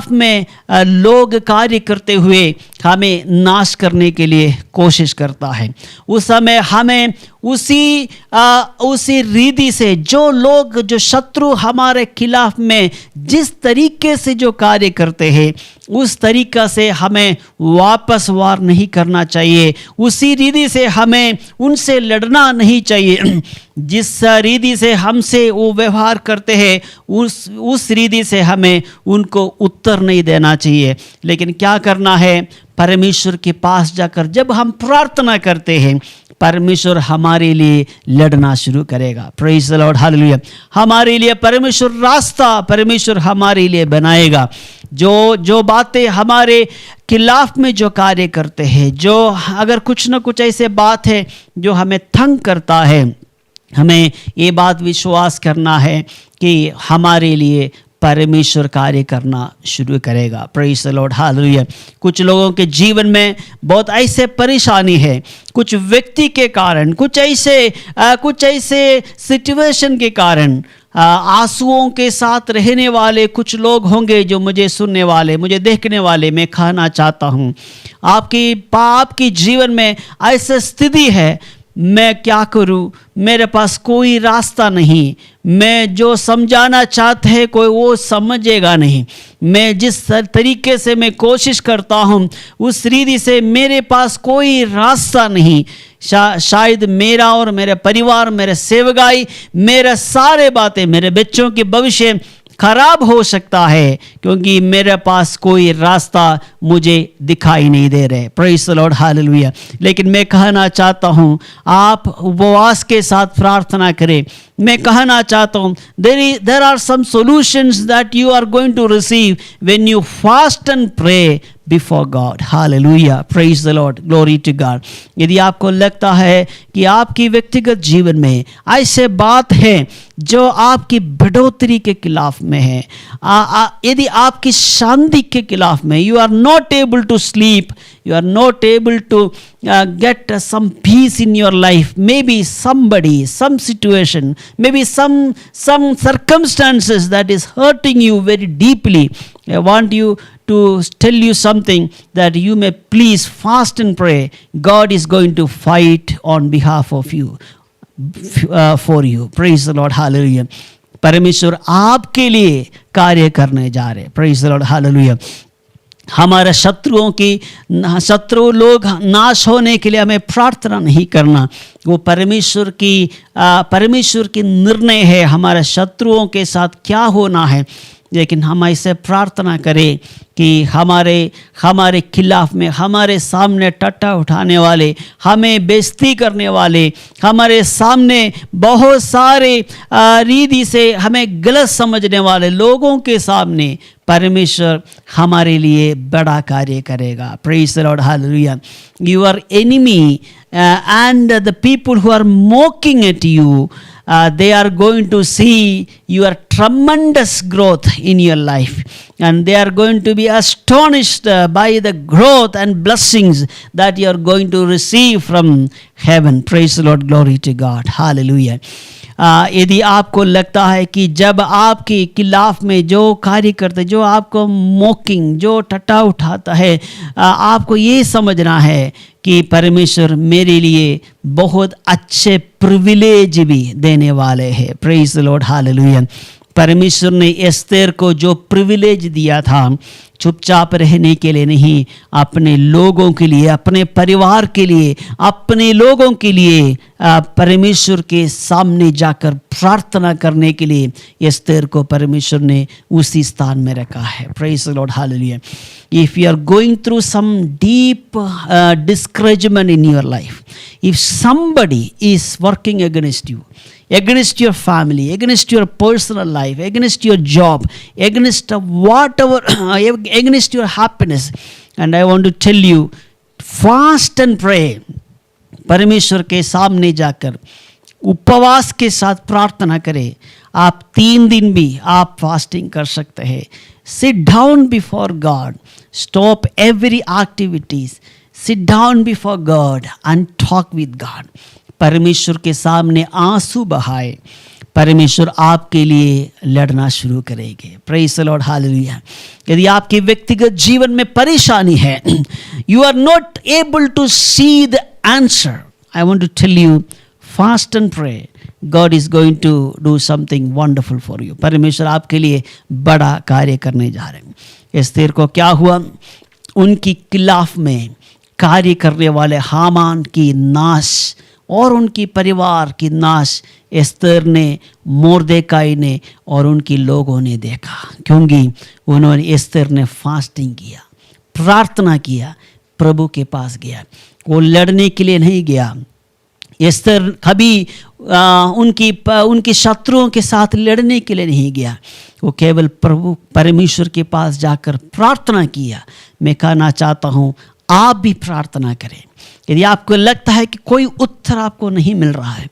में लोग कार्य करते हुए हमें नाश करने के लिए कोशिश करता है। उस समय हमें उसी रीति से जो शत्रु हमारे खिलाफ में जिस तरीके से जो कार्य करते हैं, उस तरीका से हमें वापस वार नहीं करना चाहिए, उसी रीति से हमें उनसे लड़ना नहीं चाहिए। जिस रीति से हमसे वो व्यवहार करते हैं, उस रीति से हमें उनको उत्तर नहीं देना चाहिए। लेकिन क्या करना है, परमेश्वर के पास जाकर जब हम प्रार्थना करते हैं, परमेश्वर हमारे लिए लड़ना शुरू करेगा। Praise the Lord, hallelujah. हमारे लिए परमेश्वर हमारे लिए बनाएगा। जो बातें हमारे खिलाफ में जो कार्य करते हैं, जो अगर कुछ ना कुछ ऐसे बात है जो हमें तंग करता है, हमें ये बात विश्वास करना है कि हमारे लिए परमेश्वर कार्य करना शुरू करेगा। Praise the Lord, hallelujah. कुछ लोगों के जीवन में बहुत ऐसे परेशानी है, कुछ व्यक्ति के कारण, कुछ ऐसे सिचुएशन के कारण, आंसुओं के साथ रहने वाले कुछ लोग होंगे जो मुझे सुनने वाले, मुझे देखने वाले। मैं कहना चाहता हूँ, आपकी जीवन में ऐसी स्थिति है, मैं क्या करूं, मेरे पास कोई रास्ता नहीं, मैं जो समझाना चाहते हैं कोई वो समझेगा नहीं, मैं जिस तरीके से मैं कोशिश करता हूं उस रीति से मेरे पास कोई रास्ता नहीं। शायद मेरा और मेरे परिवार, मेरे सेवकाई, मेरे सारे बातें, मेरे बच्चों के भविष्य खराब हो सकता है क्योंकि मेरे पास कोई रास्ता मुझे दिखाई नहीं दे रहे। Praise the Lord, hallelujah. लेकिन मैं कहना चाहता हूँ आप उपवास के साथ प्रार्थना करें। मैं कहना चाहता हूँ there are some solutions that you are going to receive when you fast and pray before God. Hallelujah. Praise the Lord. Glory to God. यदि आपको लगता है कि आपकी व्यक्तिगत जीवन में ऐसे बात है जो आपकी बढ़ोतरी के खिलाफ में है, यदि आपकी शांति के खिलाफ में, you are not able to sleep, you are not able to get some peace in your life, maybe somebody, some situation, maybe some circumstances that is hurting you very deeply, I want you to tell you something, that you may please fast and pray. God is going to fight on behalf of you, for you. Praise the Lord, hallelujah. परमेश्वर आपके लिए कार्य करने जा रहे। Praise the Lord, hallelujah. हमारे शत्रु लोग नाश होने के लिए हमें प्रार्थना नहीं करना, वो परमेश्वर की निर्णय है हमारे शत्रुओं के साथ क्या होना है। लेकिन हम ऐसे प्रार्थना करें कि हमारे खिलाफ में, हमारे सामने टट्टा उठाने वाले, हमें बेइज्जती करने वाले, हमारे सामने बहुत सारे रीति से हमें गलत समझने वाले लोगों के सामने परमेश्वर हमारे लिए बड़ा कार्य करेगा। Praise the Lord, hallelujah. Your enemy and the people who are mocking at you, they are going to see your tremendous growth in your life, and they are going to be astonished by the growth and blessings that you are going to receive from heaven. Praise the Lord, glory to God, hallelujah. यदि आपको लगता है कि जब आपके खिलाफ में जो कार्य करते, जो आपको मॉकिंग, जो टट्टा उठाता है, आपको ये समझना है कि परमेश्वर मेरे लिए बहुत अच्छे प्रिविलेज भी देने वाले हैं। Praise the Lord, hallelujah. परमेश्वर ने एस्तेर को जो प्रिविलेज दिया था, चुपचाप रहने के लिए नहीं, अपने लोगों के लिए, अपने परिवार के लिए, अपने लोगों के लिए परमेश्वर के सामने जाकर प्रार्थना करने के लिए एस्तेर को परमेश्वर ने उसी स्थान में रखा है। Praise the Lord, hallelujah. If you are going through some deep discouragement in your life, if somebody is working against you, against your family, against your personal life, against your job, against whatever, against your happiness, and I want to tell you, fast and pray. परमेश्वर के सामने जाकर उपवास के साथ प्रार्थना करें। आप 3 दिन भी आप फास्टिंग कर सकते हैं। Sit down before God. Stop every activities. Sit down before God and talk with God. परमेश्वर के सामने आंसू बहाए, परमेश्वर आपके लिए लड़ना शुरू करेंगे। Praise the Lord, hallelujah. यदि आपके व्यक्तिगत जीवन में परेशानी है, you are not able to see the answer, I want to tell you, fast and pray. God is going to do something wonderful for you. परमेश्वर आपके लिए बड़ा कार्य करने जा रहे हैं। एस्तेर को क्या हुआ? उनकी खिलाफ में कार्य करने वाले हामान की नाश और उनकी परिवार की नाश एस्तेर ने, मोर्देकाई ने और उनके लोगों ने देखा, क्योंकि उन्होंने, एस्तेर ने फास्टिंग किया, प्रार्थना किया, प्रभु के पास गया। वो लड़ने के लिए नहीं गया। एस्तेर कभी उनकी शत्रुओं के साथ लड़ने के लिए नहीं गया। वो केवल प्रभु परमेश्वर के पास जाकर प्रार्थना किया। मैं कहना चाहता हूँ आप भी प्रार्थना करें। यदि आपको लगता है कि कोई उत्तर आपको नहीं मिल रहा है,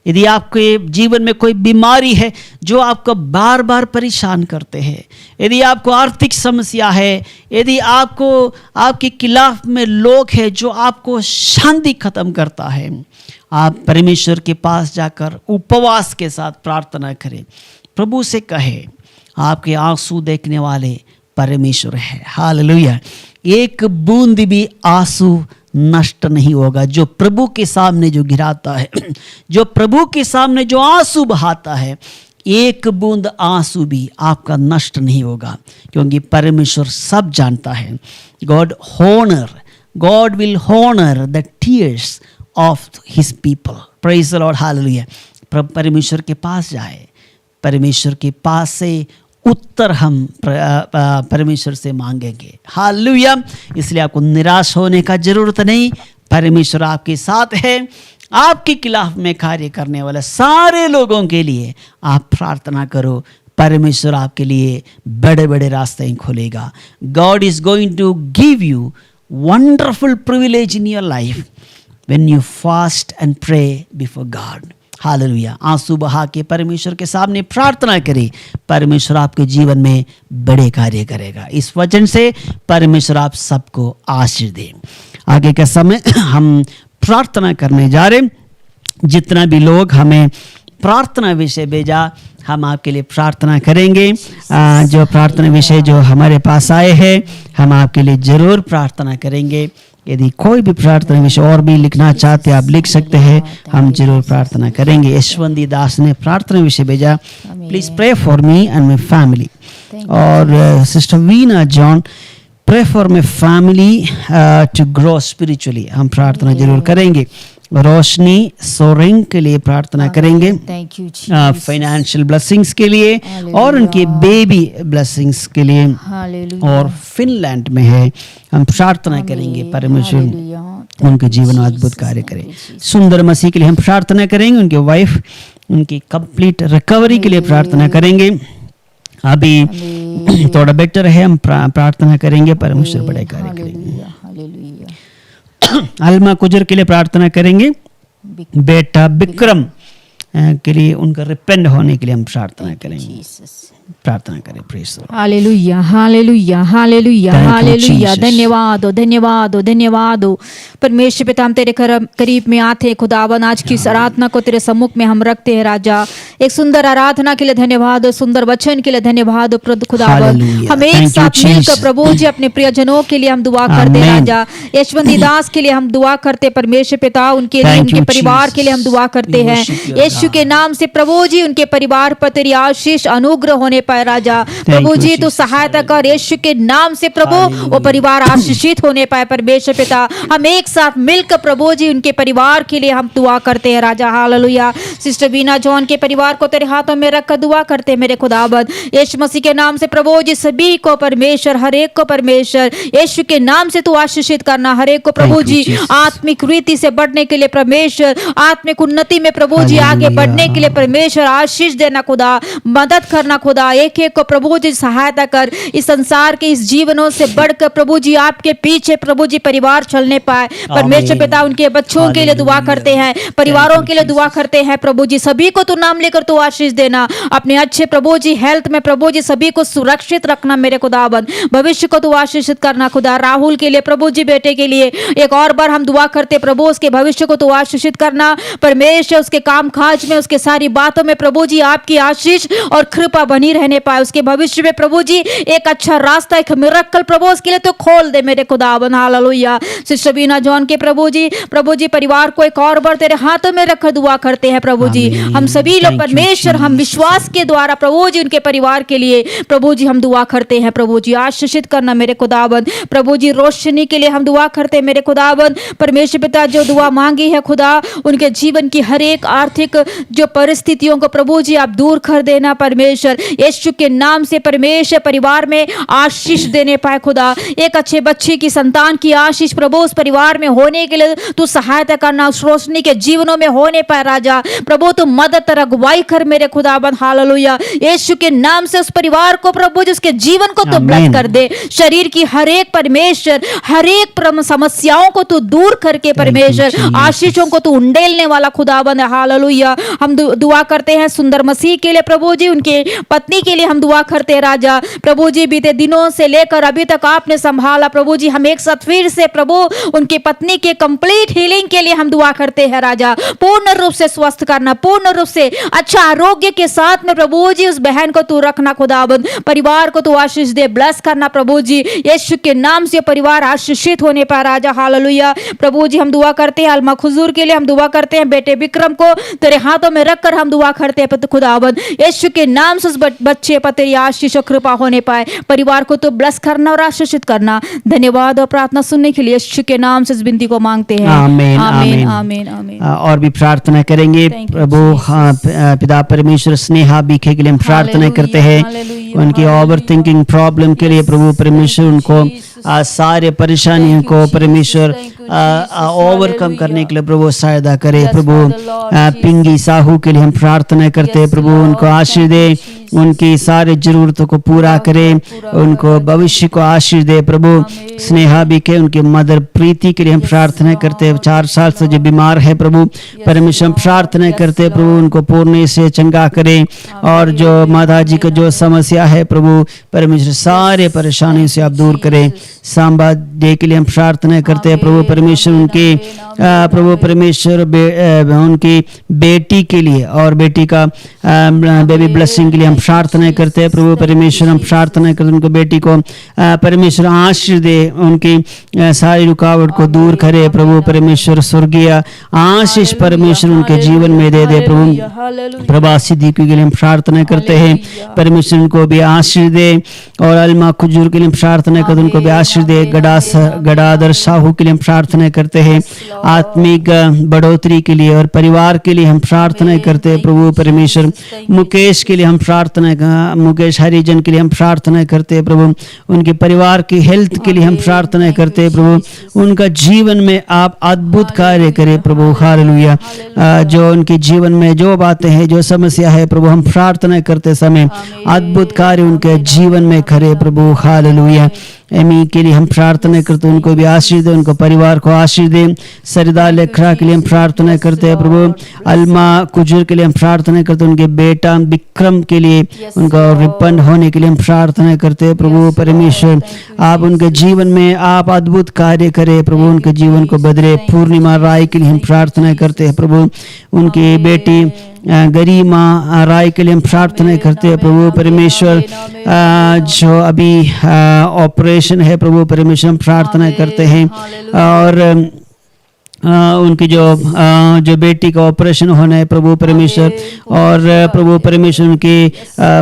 यदि आपके जीवन में कोई बीमारी है जो आपको बार बार परेशान करते हैं, यदि आपको आर्थिक समस्या है, यदि आपके खिलाफ में लोग हैं जो आपको शांति खत्म करता है, आप परमेश्वर के पास जाकर उपवास के साथ प्रार्थना करें। प्रभु से कहे, आपके आंसू देखने वाले परमेश्वर है। हालेलुया। एक बूंद भी आंसू नष्ट नहीं होगा। जो प्रभु के सामने जो गिराता है, जो प्रभु के सामने जो आंसू बहाता है, एक बूंद आंसू भी आपका नष्ट नहीं होगा, क्योंकि परमेश्वर सब जानता है। God will honor the tears of his people. Praise the Lord, hallelujah. परमेश्वर के पास जाए, परमेश्वर के पास से उत्तर हम परमेश्वर से मांगेंगे। हालेलुया। इसलिए आपको निराश होने का जरूरत नहीं, परमेश्वर आपके साथ है। आपके खिलाफ में कार्य करने वाले सारे लोगों के लिए आप प्रार्थना करो, परमेश्वर आपके लिए बड़े बड़े रास्ते खोलेगा। God is going to give you wonderful privilege in your life when you fast and pray before God. Hallelujah. आंसू बहा के परमेश्वर के सामने प्रार्थना करें, परमेश्वर आपके जीवन में बड़े कार्य करेगा। इस वचन से परमेश्वर आप सबको आशीष दे। आगे का समय हम प्रार्थना करने जा रहे। जितना भी लोग हमें प्रार्थना विषय भेजा, हम आपके लिए प्रार्थना करेंगे। जो प्रार्थना विषय जो हमारे पास आए हैं, हम आपके लिए जरूर प्रार्थना करेंगे। यदि कोई भी प्रार्थना विषय और भी लिखना चाहते हैं, आप लिख सकते हैं, हम जरूर प्रार्थना करेंगे। यशवंती दास ने प्रार्थना विषय भेजा, please pray for me and my family. और sister Veena John, pray for my family to grow spiritually. हम प्रार्थना जरूर करेंगे। रोशनी सोरेंग के लिए प्रार्थना करेंगे, फाइनेंशियल ब्लेसिंग्स के लिए और उनके बेबी ब्लेसिंग्स के लिए। और फिनलैंड में है, हम प्रार्थना करेंगे परमेश्वर उनके जीवन में अद्भुत कार्य करे। सुंदर मसीह के लिए हम प्रार्थना करेंगे, उनके वाइफ उनकी कंप्लीट रिकवरी के लिए प्रार्थना करेंगे। अभी थोड़ा बेटर है, हम प्रार्थना करेंगे, परमेश्वर बड़े कार्य करेंगे। अलमा कुजर के लिए प्रार्थना करेंगे, बेटा विक्रम के लिए उनका रिपेंड होने के लिए हम प्रार्थना करेंगे। प्रार्थना करें। Praise the Lord. Hallelujah, hallelujah, hallelujah, hallelujah. धन्यवाद हो, धन्यवाद हो, धन्यवाद हो। परमेश्वर पिता, हम तेरे करीब में आते हैं खुदावन। आज की इस आराधना को तेरे सम्मुख में हम रखते हैं राजा। एक सुंदर आराधना के लिए धन्यवाद हो, सुंदर वचन के लिए धन्यवाद हो खुदावन। हम एक साथ मिलकर प्रभु जी अपने प्रियजनों के लिए हम दुआ करते हैं राजा। यशवंती दास के लिए हम दुआ करते हैं परमेश्वर पिता, उनके लिए, उनके परिवार के लिए हम दुआ करते हैं यीशु के नाम से। प्रभु जी उनके परिवार पर तेरी आशीष अनुग्रह होने पाए राजा। प्रभु जी तू सहायता कर यीशु के नाम से प्रभु, वो परिवार आशीषित होने पाए परमेश्वर पिता। हम एक साथ मिलकर प्रभु जी उनके परिवार के लिए हम दुआ करते हैं राजा। हालेलुया। सिस्टर वीना जॉन के परिवार को तेरे हाथों में रखकर दुआ करते हैं मेरे खुदावंद यीशु मसीह के नाम से। प्रभु जी सभी को परमेश्वर, हर एक को परमेश्वर यीशु के नाम से तू आशीषित करना। हर एक को प्रभु जी आत्मिक रीति से बढ़ने के लिए परमेश्वर, आत्मिक उन्नति में प्रभु जी आगे बढ़ने के लिए परमेश्वर आशीष देना खुदा, मदद करना खुदा। एक एक को प्रभु जी सहायता कर, इस संसार के इस जीवनों से बढ़कर प्रभु जी आपके पीछे प्रभु जी परिवार चलने पाए परमेश्वर पिता। उनके बच्चों के लिए दुआ करते हैं, परिवारों के लिए दुआ करते हैं प्रभु जी। सभी को तू नाम लेकर तू आशीष देना। अपने अच्छे प्रभु जी हेल्थ में प्रभु जी सभी को सुरक्षित रखना मेरे खुदाबंद। भविष्य को तू आशीषित करना खुदा। राहुल के लिए प्रभु जी बेटे के लिए एक और बार हम दुआ करते प्रभु, उसके भविष्य को तू आशीषित करना परमेश्वर। उसके काम काज में, उसके सारी बातों में प्रभु जी आपकी आशीष और कृपा बनी रहने पाए। उसके भविष्य में प्रभु जी एक अच्छा रास्ता, एक मिरेकल प्रभु उसके लिए तो खोल दे मेरे खुदावन। हालेलुया। सिस्टर बीना जॉन के प्रभु जी परिवार को एक और बार तेरे हाथों में रखकर दुआ करते हैं प्रभु जी। हम सभी लोग परमेश्वर, हम विश्वास के द्वारा प्रभु जी उनके परिवार के लिए प्रभु जी हम दुआ करते हैं प्रभु जी। आशीषित करना मेरे खुदावन। प्रभु जी रोशनी के लिए हम दुआ करते हैं मेरे खुदावन। परमेश्वर पिता जो दुआ मांगी है खुदा, उनके जीवन की हर एक आर्थिक जो परिस्थितियों को प्रभु जी आप दूर कर देना परमेश्वर यीशु के नाम से। परमेश्वर परिवार में आशीष देने पाए खुदा। एक अच्छे बच्चे की, संतान की आशीष प्रभु उस परिवार में होने के लिए तू सहायता करना। उस रोशनी के जीवनों में होने पाए राजा। प्रभु तू मदद अगुवाई कर मेरे खुदाबंद। हालेलुया। यीशु के नाम से उस परिवार को प्रभु जी उसके जीवन को तू ब्लेस कर दे। शरीर की हर एक परमेश्वर, हर एक समस्याओं को तू दूर करके परमेश्वर आशीषों को तू उंडेलने वाला खुदाबंद। हालेलुया। हम दुआ करते हैं सुंदर मसीह के लिए प्रभु जी, उनके पत्नी के लिए हम दुआ करते हैं राजा। प्रभु जी बीते दिनों से लेकर अभी तक आपने संभाला प्रभु जी। हम एक साथ फिर से प्रभु उनकी पत्नी के कंप्लीट हीलिंग के लिए हम दुआ करते हैं राजा। पूर्ण रूप से स्वस्थ करना, पूर्ण रूप से अच्छा आरोग्य के साथ में प्रभु जी उस बहन को तू रखना खुदाबंद। परिवार को तू आशीष दे, ब्लेस करना प्रभु जी। यीशु के नाम से परिवार आशीषित होने पाए राजा। हालेलुया। प्रभु जी हम दुआ करते हैं अलमा खुजूर के लिए हम दुआ करते हैं। बेटे विक्रम को तेरे हाथों में रखकर हम दुआ करते हैं खुदाबंद। यीशु के नाम से उस बच्चे पर तेरी आशीष और कृपा होने पाए। परिवार को तो ब्लेस करना और आशीषित करना। धन्यवाद और प्रार्थना सुनने के लिए यीशु के नाम से इस विनती को मांगते हैं। आमीन, आमीन, आमीन, आमीन। और भी प्रार्थना करेंगे प्रभु। पिता परमेश्वर स्नेहा बीखे के लिए हम प्रार्थना करते हैं। उनकी ओवर थिंकिंग प्रॉब्लम के लिए प्रभु परमेश्वर उनको सारे परेशानियों को परमेश्वर ओवरकम करने के लिए प्रभु सहायता करे। प्रभु पिंगी साहू के लिए हम प्रार्थना करते हैं, प्रभु उनको आशीष दे, उनकी सारी जरूरतों को पूरा करे, उनको भविष्य को आशीष दे। प्रभु स्नेहा भी के उनकी मदर प्रीति के लिए हम प्रार्थना करते हैं, 4 साल से जो बीमार है प्रभु परमेश्वर प्रार्थना करते हैं, प्रभु उनको पूर्ण से चंगा करे। और जो माता जी का जो समस्या है प्रभु परमेश्वर सारे परेशानी से आप दूर करें। सांबा डे के लिए हम प्रार्थना करते हैं, प्रभु परमेश्वर उनकी प्रभु परमेश्वर उनकी बेटी के लिए और बेटी का बेबी ब्लेसिंग के लिए हम प्रार्थना करते हैं। प्रभु परमेश्वर हम प्रार्थना करते हैं उनको बेटी को परमेश्वर आशीष दे, उनकी सारी रुकावट को दूर करे। प्रभु परमेश्वर स्वर्गीय आशीष परमेश्वर उनके जीवन में दे दे। प्रभु प्रवासी दीकू के लिए हम प्रार्थना करते हैं, परमेश्वर उनको भी आशीष दे। और अलमा खुजूर के लिए प्रार्थना करते उनको भी आशीष दे। गडाधर साहू के लिए हम प्रार्थना करते हैं, आत्मिक बढ़ोतरी के लिए और परिवार के लिए हम प्रार्थना करते हैं। प्रभु परमेश्वर मुकेश के लिए हम प्रार्थना, मुकेश हरिजन के लिए हम प्रार्थना करते हैं। प्रभु उनके परिवार की हेल्थ के लिए हम प्रार्थना करते हैं। प्रभु उनका जीवन में आप अद्भुत कार्य करें प्रभु, हालेलुया। जो उनके जीवन में जो बातें हैं, जो समस्या है प्रभु हम प्रार्थना करते समय अद्भुत कार्य उनके जीवन में करे प्रभु, हालेलुया। एमी के लिए हम प्रार्थना करते हैं, उनको भी आशीष दे, उनको परिवार को आशीष दे। सरिदा लेखरा के लिए हम प्रार्थना करते हैं प्रभु। अलमा कुजूर के लिए हम प्रार्थना करते हैं, उनके बेटा विक्रम के लिए उनका रिपन होने के लिए हम प्रार्थना करते हैं। प्रभु परमेश्वर आप उनके जीवन में आप अद्भुत कार्य करें प्रभु, उनके जीवन को बदले। पूर्णिमा राय के लिए हम प्रार्थना करते हैं प्रभु, उनकी बेटी गरिमा राय के लिए हम प्रार्थना करते हैं। प्रभु परमेश्वर जो अभी ऑपरेशन है प्रभु परमेश्वर हम प्रार्थना करते हैं। और उनकी जो बेटी का ऑपरेशन होना है प्रभु परमेश्वर, और प्रभु परमेश्वर उनकी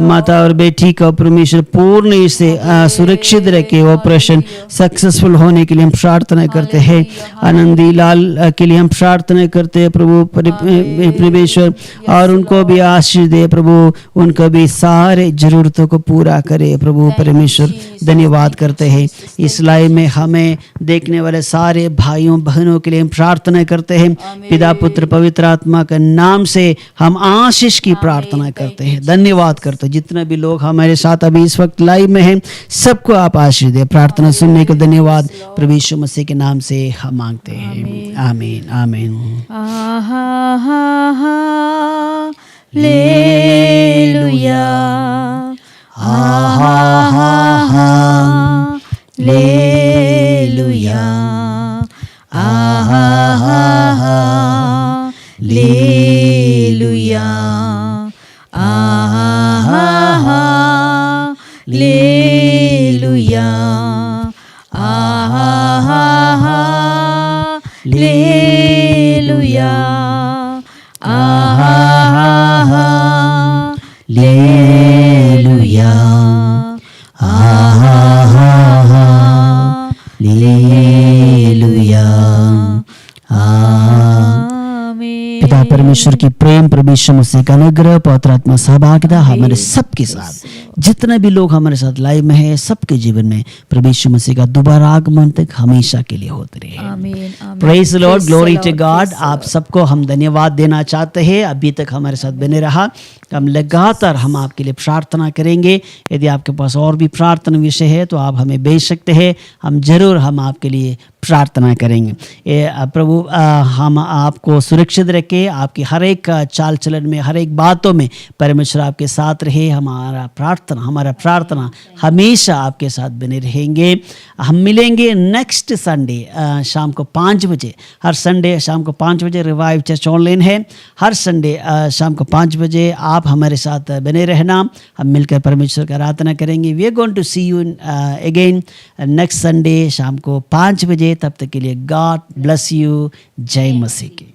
माता और बेटी का परमेश्वर पूर्ण से सुरक्षित रखे, ऑपरेशन सक्सेसफुल होने के लिए हम प्रार्थना करते हैं। आनंदी लाल के लिए हम प्रार्थना करते हैं प्रभु परमेश्वर, और उनको भी आशीष दे प्रभु, उनको भी सारे जरूरतों को पूरा करे प्रभु परमेश्वर। धन्यवाद करते हैं इस लाइव में हमें देखने वाले सारे भाइयों बहनों के लिए हम प्रार्थना करते हैं। पिता पुत्र पवित्र आत्मा के नाम से हम आशीष की प्रार्थना करते हैं, धन्यवाद करते हैं। जितने भी लोग हमारे साथ अभी इस वक्त लाइव में हैं सबको आप आशीष दे। प्रार्थना सुनने को धन्यवाद, प्रभु यीशु मसीह के नाम से हम मांगते हैं, आमीन आमीन। Hallelujah hallelujah hallelujah hallelujah hallelujah hallelujah hallelujah. पिता परमेश्वर की प्रेम, प्रभु यीशु मसीह का अनुग्रह, पवित्र आत्मा सहभागिता हमारे सबके साथ, जितने भी लोग हमारे साथ लाइव में हैं सबके जीवन में प्रभु यीशु मसीह का दोबारा आगमन तक हमेशा के लिए होते रहे। आमीन। Praise the Lord, glory to God. आप सबको हम धन्यवाद देना चाहते हैं, अभी तक हमारे साथ बने रहा। हम लगातार हम आपके लिए प्रार्थना करेंगे। यदि आपके पास और भी प्रार्थना विषय है तो आप हमें भेज सकते हैं, हम जरूर हम आपके लिए प्रार्थना करेंगे। प्रभु हम आपको सुरक्षित रखे, आपकी हर एक चाल चलन में, हर एक बातों में परमेश्वर आपके साथ रहे। हमारा प्रार्थना हमेशा आपके साथ बने रहेंगे। हम मिलेंगे नेक्स्ट संडे शाम को 5 बजे। हर संडे शाम को 5 बजे रिवाइव चर्च ऑनलाइन है। हर संडे शाम को 5 बजे आप हमारे साथ बने रहना, हम मिलकर परमेश्वर का आराधना करेंगे। We are going to see you again next Sunday शाम को 5 बजे। तब तक के लिए गॉड ब्लेस यू। जय मसीह की।